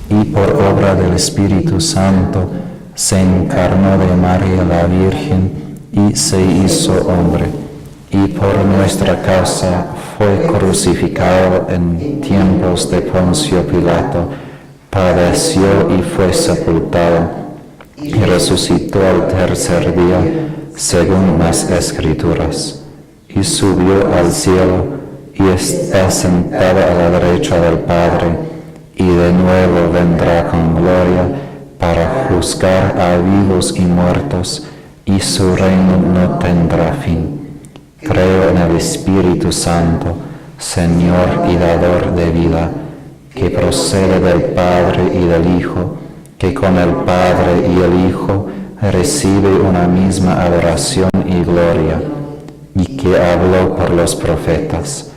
y por obra del Espíritu Santo se encarnó de María la Virgen y se hizo hombre, y por nuestra causa fue crucificado en tiempos de Poncio Pilato, padeció y fue sepultado, y resucitó al tercer día, según las Escrituras, y subió al cielo, y está sentado a la derecha del Padre, y de nuevo vendrá con gloria para juzgar a vivos y muertos, y su reino no tendrá fin. Creo en el Espíritu Santo, Señor y dador de vida, que procede del Padre y del Hijo, que con el Padre y el Hijo recibe una misma adoración y gloria, y que habló por los profetas.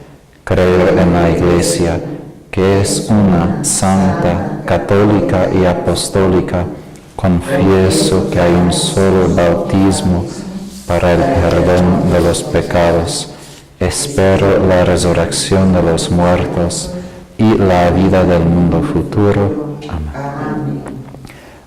Creo en la Iglesia, que es una, santa, católica y apostólica. Confieso que hay un solo bautismo para el perdón de los pecados. Espero la resurrección de los muertos y la vida del mundo futuro. Amén.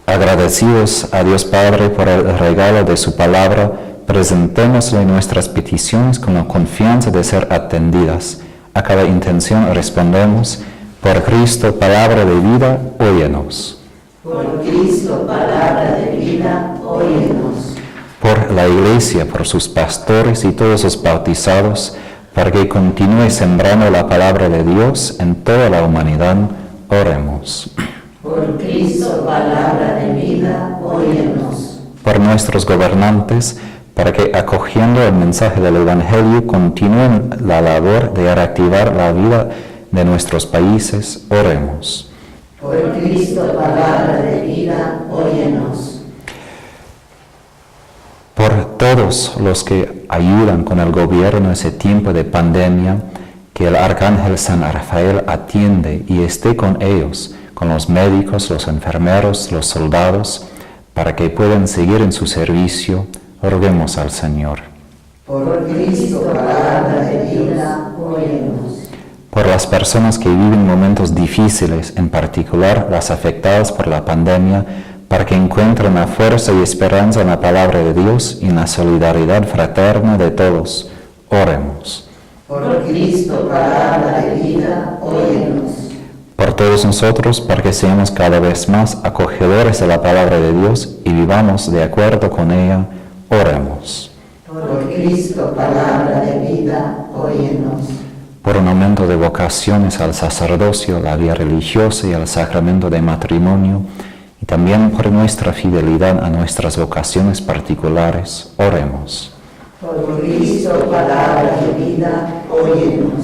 Agradecidos a Dios Padre por el regalo de su palabra, presentémosle nuestras peticiones con la confianza de ser atendidas. A cada intención respondemos: por Cristo, palabra de vida, óyenos. por Cristo, palabra de vida, óyenos. Por la Iglesia, por sus pastores y todos los bautizados, para que continúe sembrando la palabra de Dios en toda la humanidad, oremos. Por Cristo, palabra de vida, óyenos. Por nuestros gobernantes, para que acogiendo el mensaje del Evangelio continúen la labor de reactivar la vida de nuestros países, oremos. Por Cristo, palabra de vida, óyenos. Por todos los que ayudan con el gobierno en ese tiempo de pandemia, que el Arcángel San Rafael atiende y esté con ellos, con los médicos, los enfermeros, los soldados, para que puedan seguir en su servicio, roguemos al Señor. Por Cristo, palabra de vida, óyenos. Por las personas que viven momentos difíciles, en particular las afectadas por la pandemia, para que encuentren la fuerza y esperanza en la palabra de Dios y en la solidaridad fraterna de todos, oremos. Por Cristo, palabra de vida, óyenos. Por todos nosotros, para que seamos cada vez más acogedores de la palabra de Dios y vivamos de acuerdo con ella, oremos. Por Cristo, palabra de vida, óyenos. Por un aumento de vocaciones al sacerdocio, la vida religiosa y al sacramento de matrimonio, y también por nuestra fidelidad a nuestras vocaciones particulares, oremos. Por Cristo, palabra de vida, óyenos.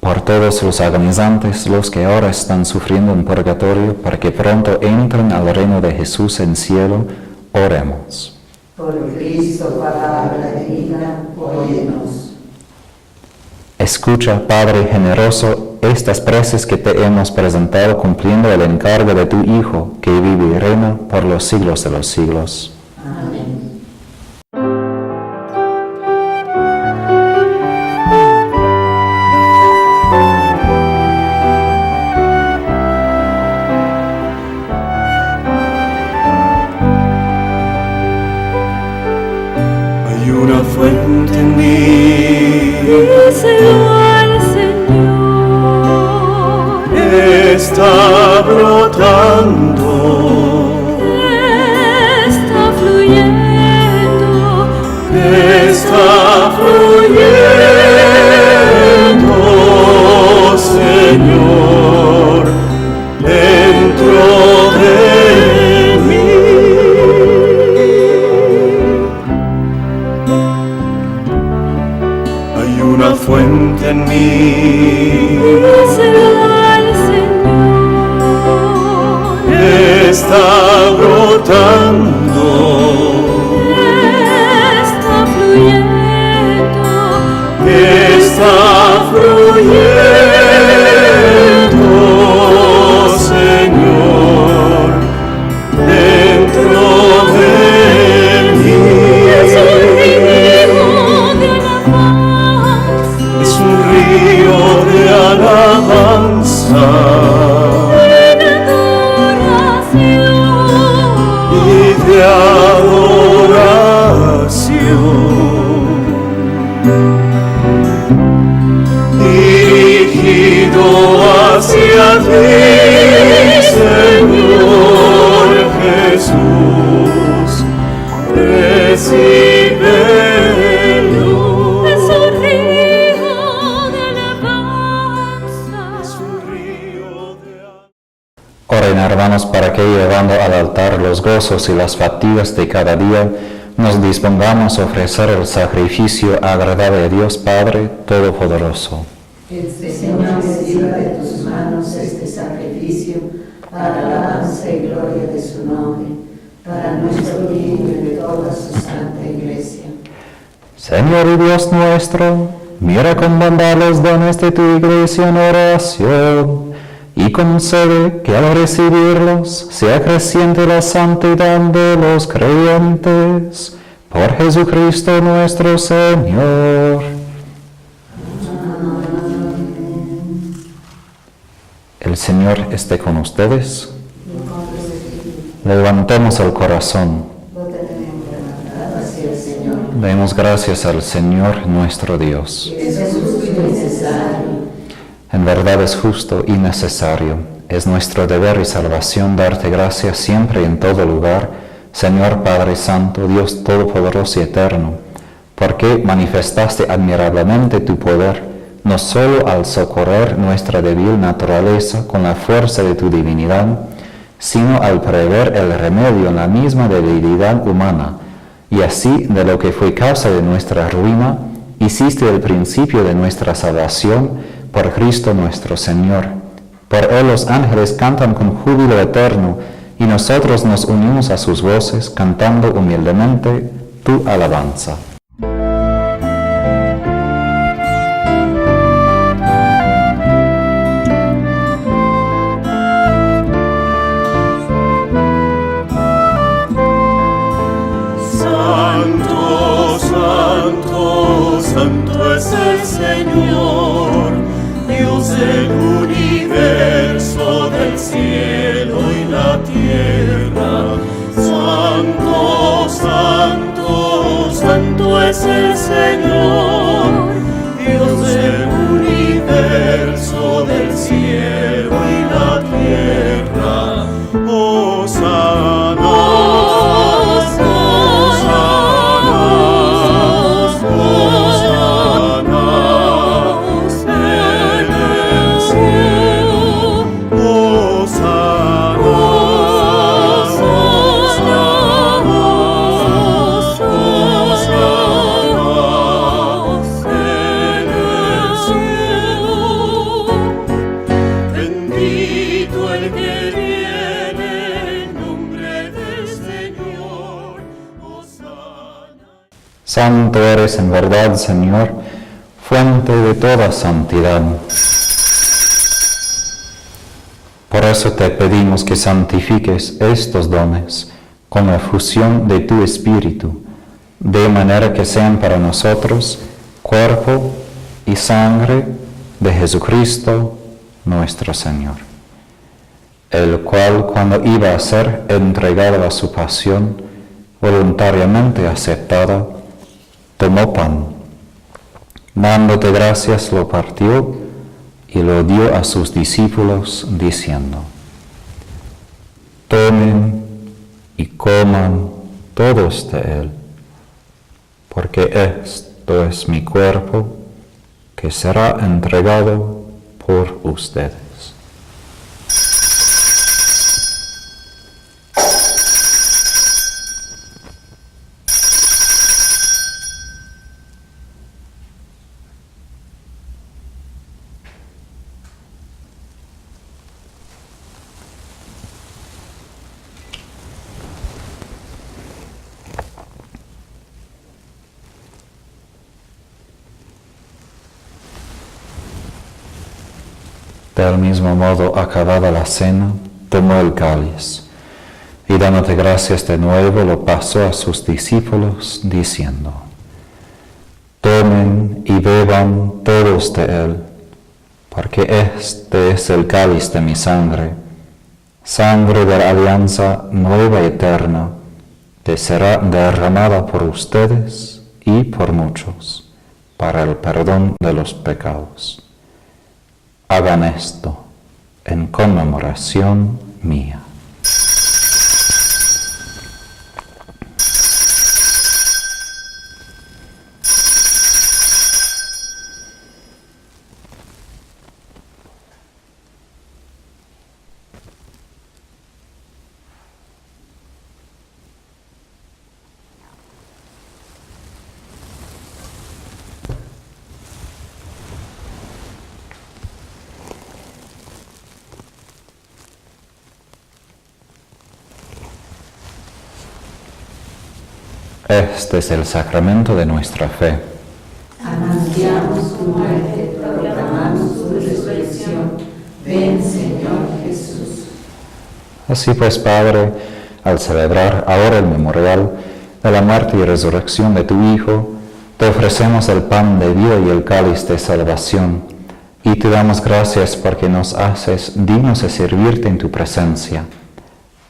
Por todos los agonizantes, los que ahora están sufriendo en purgatorio, para que pronto entren al reino de Jesús en cielo, Oremos. Por Cristo, palabra de vida, óyenos. Escucha, Padre generoso, estas preces que te hemos presentado cumpliendo el encargo de tu Hijo, que vive y reina por los siglos de los siglos. Amén. Hay una fuente en mí, Díselo al Señor, está brotando, está fluyendo, está fluyendo, Señor, dentro de mí. Hay una fuente en mí, díselo al Señor, está brotando, está fluyendo, está fluyendo, Señor, dentro de mí. es un río de alabanza, Es un río de alabanza de adoración, y de adoración, dirigido hacia ti, Señor Jesús, recíbelo. es un río de alabanza. Oren, hermanos, para que llevando al altar los gozos y las fatigas de cada día, nos dispongamos a ofrecer el sacrificio agradable a Dios Padre Todopoderoso. El Señor reciba de tus manos este sacrificio para alabanza y gloria de su nombre, para nuestro bien y de toda su santa iglesia. Señor y Dios nuestro, mira con bondad los dones de tu iglesia en oración y concede que al recibirlos sea creciente la santidad de los creyentes. Por Jesucristo nuestro Señor. El Señor esté con ustedes. Levantemos el corazón. Demos gracias al Señor nuestro Dios. Es justo y necesario. En verdad es justo y necesario. Es nuestro deber y salvación darte gracias siempre y en todo lugar, Señor Padre Santo, Dios Todopoderoso y Eterno, porque manifestaste admirablemente tu poder, no solo al socorrer nuestra débil naturaleza con la fuerza de tu divinidad, sino al prever el remedio en la misma debilidad humana, y así de lo que fue causa de nuestra ruina, hiciste el principio de nuestra salvación por Cristo nuestro Señor. Por él los ángeles cantan con júbilo eterno, y nosotros nos unimos a sus voces, cantando humildemente tu alabanza. Santo, santo, santo es el Señor, Dios del universo, del cielo y la tierra. Santo, santo, santo es el Señor, Dios del universo, del cielo y la tierra. Hosana, Santo eres en verdad, Señor, fuente de toda santidad. Por eso te pedimos que santifiques estos dones con la fusión de tu Espíritu, de manera que sean para nosotros cuerpo y sangre de Jesucristo nuestro Señor, el cual, cuando iba a ser entregado a su pasión, voluntariamente aceptada, tomó pan, dándote gracias, lo partió y lo dio a sus discípulos, diciendo: tomen y coman todos de él, porque esto es mi cuerpo, que será entregado por ustedes. Del mismo modo, acabada la cena, tomó el cáliz, y dándote gracias de nuevo, lo pasó a sus discípulos, diciendo: tomen y beban todos de él, porque este es el cáliz de mi sangre, sangre de la alianza nueva y eterna, que será derramada por ustedes y por muchos, para el perdón de los pecados. Hagan esto en conmemoración mía. Este es el sacramento de nuestra fe. Anunciamos tu muerte, proclamamos tu resurrección. Ven, Señor Jesús. Así pues, Padre, al celebrar ahora el memorial de la muerte y resurrección de tu Hijo, te ofrecemos el pan de vida y el cáliz de salvación, y te damos gracias porque nos haces dignos de servirte en tu presencia.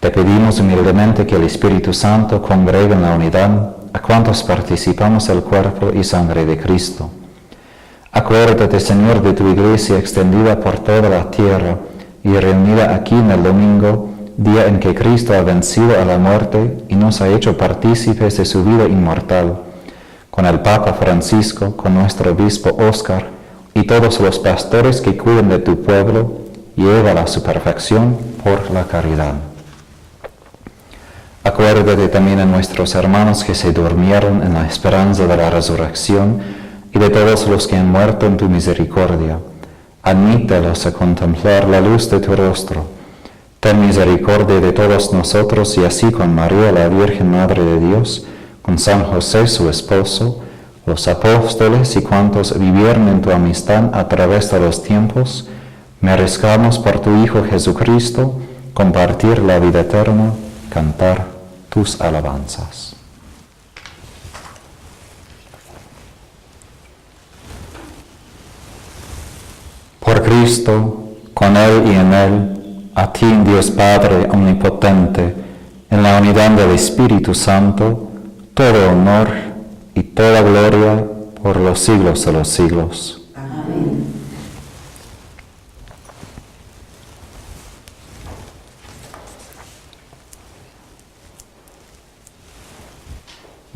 Te pedimos humildemente que el Espíritu Santo congregue en la unidad a cuantos participamos del cuerpo y sangre de Cristo. Acuérdate, Señor, de tu Iglesia extendida por toda la tierra y reunida aquí en el domingo, día en que Cristo ha vencido a la muerte y nos ha hecho partícipes de su vida inmortal, con el Papa Francisco, con nuestro obispo Óscar y todos los pastores que cuiden de tu pueblo, llévala a su perfección por la caridad. Acuérdate también de nuestros hermanos que se durmieron en la esperanza de la resurrección y de todos los que han muerto en tu misericordia. Admítelos a contemplar la luz de tu rostro. Ten misericordia de todos nosotros y así con María, la Virgen Madre de Dios, con San José, su esposo, los apóstoles y cuantos vivieron en tu amistad a través de los tiempos, merezcamos por tu Hijo Jesucristo compartir la vida eterna, cantar tus alabanzas. Por Cristo, con Él y en Él, a ti, Dios Padre omnipotente, en la unidad del Espíritu Santo, todo honor y toda gloria por los siglos de los siglos. Amén.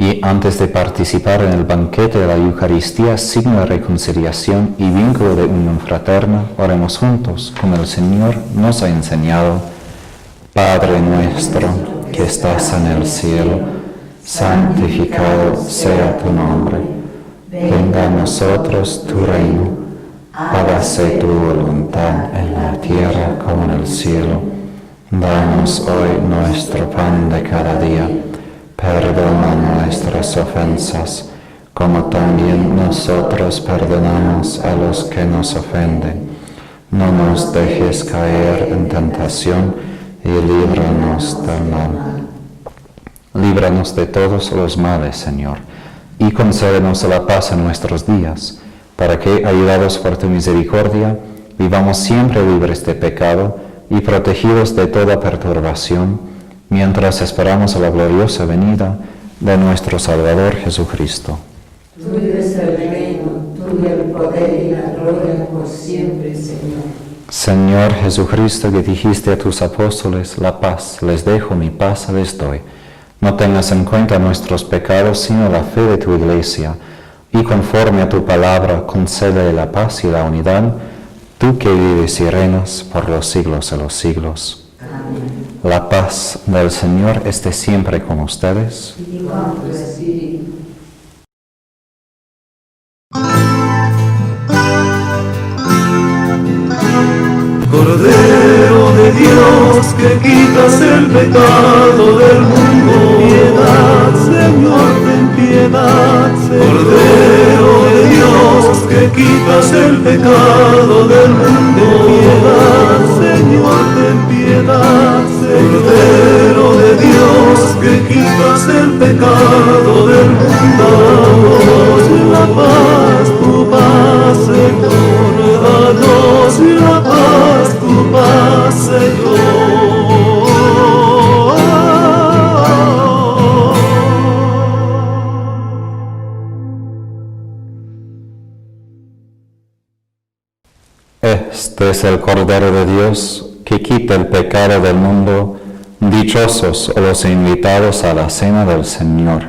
Y antes de participar en el banquete de la Eucaristía, signo de reconciliación y vínculo de unión fraterna, oremos juntos, como el Señor nos ha enseñado. Padre nuestro, que estás en el cielo, santificado sea tu nombre. Venga a nosotros tu reino. Hágase tu voluntad en la tierra como en el cielo. Danos hoy nuestro pan de cada día. Perdona nuestras ofensas, como también nosotros perdonamos a los que nos ofenden. No nos dejes caer en tentación y líbranos del mal. Líbranos de todos los males, Señor, y concédenos la paz en nuestros días, para que, ayudados por tu misericordia, vivamos siempre libres de pecado y protegidos de toda perturbación, mientras esperamos la gloriosa venida de nuestro Salvador Jesucristo. Tuyo es el reino, tuyo el poder y la gloria por siempre, Señor. Señor Jesucristo, que dijiste a tus apóstoles, la paz les dejo, mi paz les doy. No tengas en cuenta nuestros pecados, sino la fe de tu Iglesia, y conforme a tu palabra, concede la paz y la unidad, tú que vives y reinas por los siglos de los siglos. Amén. La paz del Señor esté siempre con ustedes. Y con tu espíritu. Cordero de Dios, que quitas el pecado del mundo, piedad, Señor, ten piedad, Señor. Cordero de Dios, que quitas el pecado del mundo, piedad, Señor, ten piedad, Señor. Cordero de Dios, que quitas el pecado del mundo, danos la paz, tu paz, Señor, danos la paz, tu paz, Señor. Este es el Cordero de Dios que quita el pecado del mundo. Dichosos los invitados a la cena del Señor.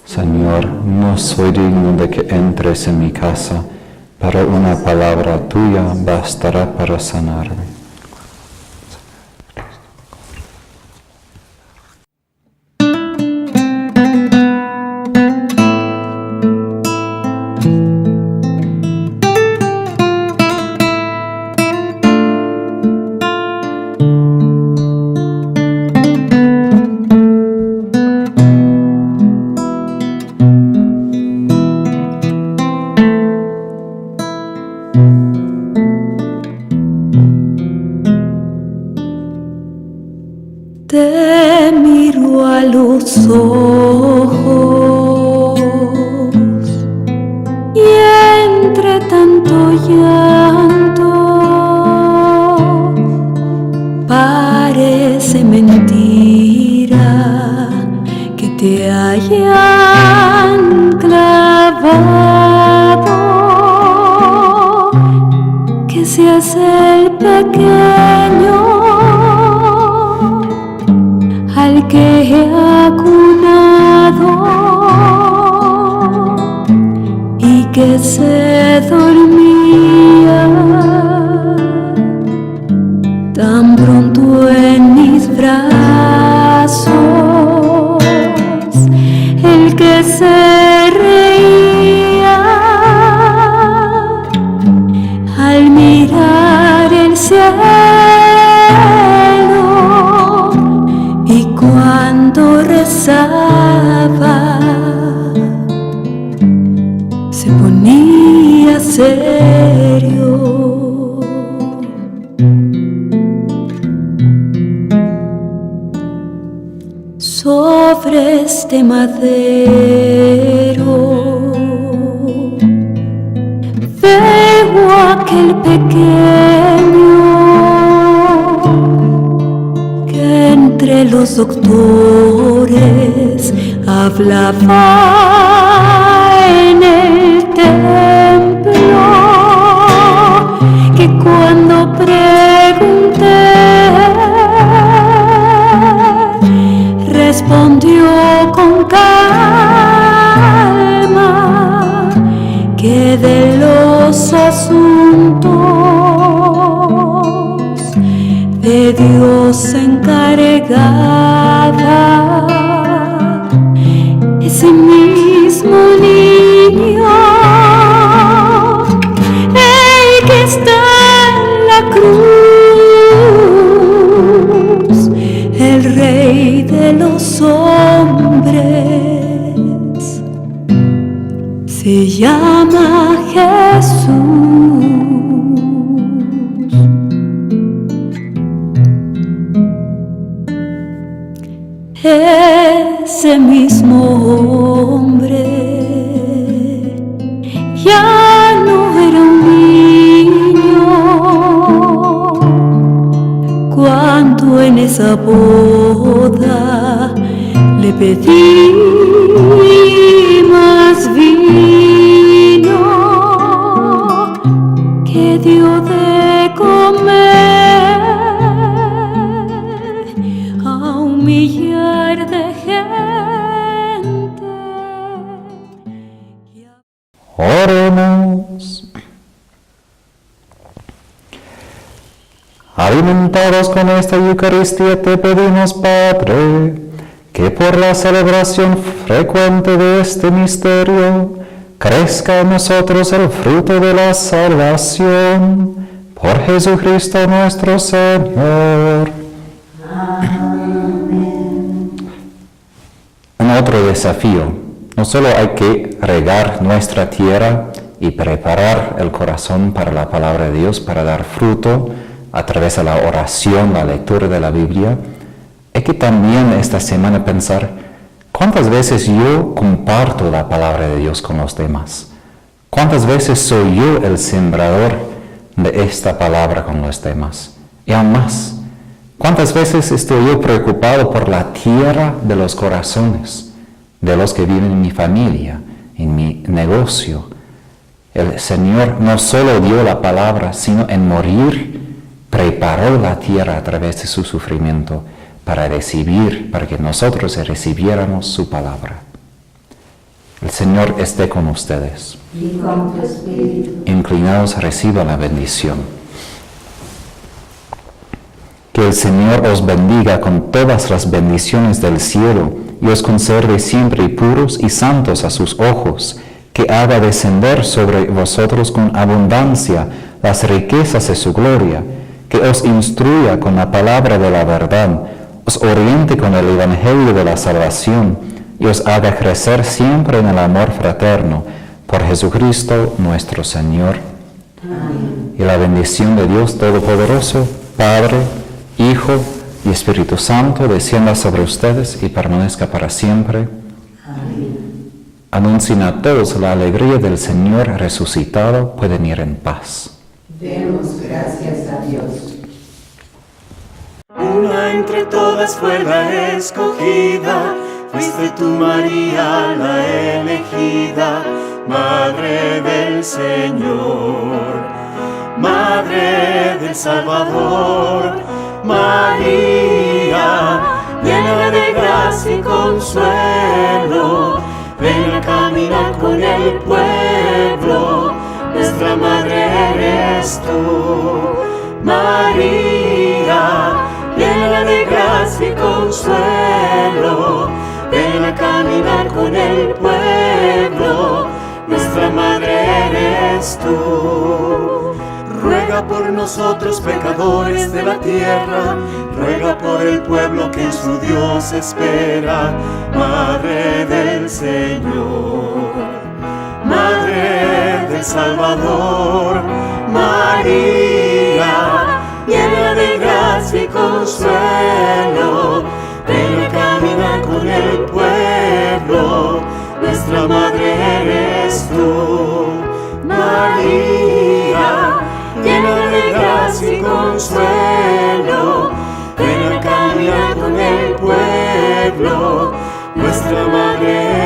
Señor, no soy digno de que entres en mi casa, pero una palabra tuya bastará para sanarme. Te miro a los ojos y entre tanto llanto parece mentira que te hayan clavado, que seas el pequeño al que he acunado y que se dormía tan pronto en mis brazos, el que se reía al mirar el cielo. Cuando rezaba se ponía serio. Sobre este madero veo aquel pequeño entre los doctores hablaba en el templo, que cuando pregunté respondió con calma que de los asuntos de Dios se encargaba ese mismo niño, el que está en la cruz, el Rey de los hombres, te llama Jesús. Ese mismo hombre ya no era un niño cuando en esa boda le pedí más vino que dio de comer a un millar de gente. Oremos. Alimentados con esta Eucaristía te pedimos, Padre, que por la celebración frecuente de este misterio crezca en nosotros el fruto de la salvación. Por Jesucristo nuestro Señor. Amén. Un otro desafío. No solo hay que regar nuestra tierra y preparar el corazón para la palabra de Dios, para dar fruto a través de la oración, la lectura de la Biblia, hay que también esta semana pensar cuántas veces yo comparto la palabra de Dios con los demás. Cuántas veces soy yo el sembrador de esta palabra con los demás. Y aún más, cuántas veces estoy yo preocupado por la tierra de los corazones de los que viven en mi familia, en mi negocio. El Señor no solo dio la palabra, sino en morir preparó la tierra a través de su sufrimiento para que nosotros recibiéramos su palabra. El Señor esté con ustedes. Y con tu espíritu. Inclinados, reciba la bendición. Que el Señor os bendiga con todas las bendiciones del cielo y os conserve siempre puros y santos a sus ojos, que haga descender sobre vosotros con abundancia las riquezas de su gloria, que os instruya con la palabra de la verdad, os oriente con el evangelio de la salvación y os haga crecer siempre en el amor fraterno, por Jesucristo nuestro Señor. Amén. Y la bendición de Dios Todopoderoso, Padre, Hijo y Espíritu Santo, descienda sobre ustedes y permanezca para siempre. Amén. Anuncien a todos la alegría del Señor resucitado, pueden ir en paz. Demos gracias a Dios. Una entre todas fue la escogida, fuiste tú, María, la elegida, Madre del Señor, Madre del Salvador. María, llena de gracia y consuelo, ven a caminar con el pueblo, nuestra Madre eres tú. María, llena de gracia y consuelo, ven a caminar con el pueblo, nuestra Madre eres tú. Ruega por nosotros pecadores de la tierra, ruega por el pueblo que en su Dios espera, Madre del Señor, Madre del Salvador. María, llena de gracia y consuelo, ven a caminar con el pueblo, nuestra Madre eres tú. María, llena de gracia y consuelo, ven a caminar con el pueblo, nuestra Madre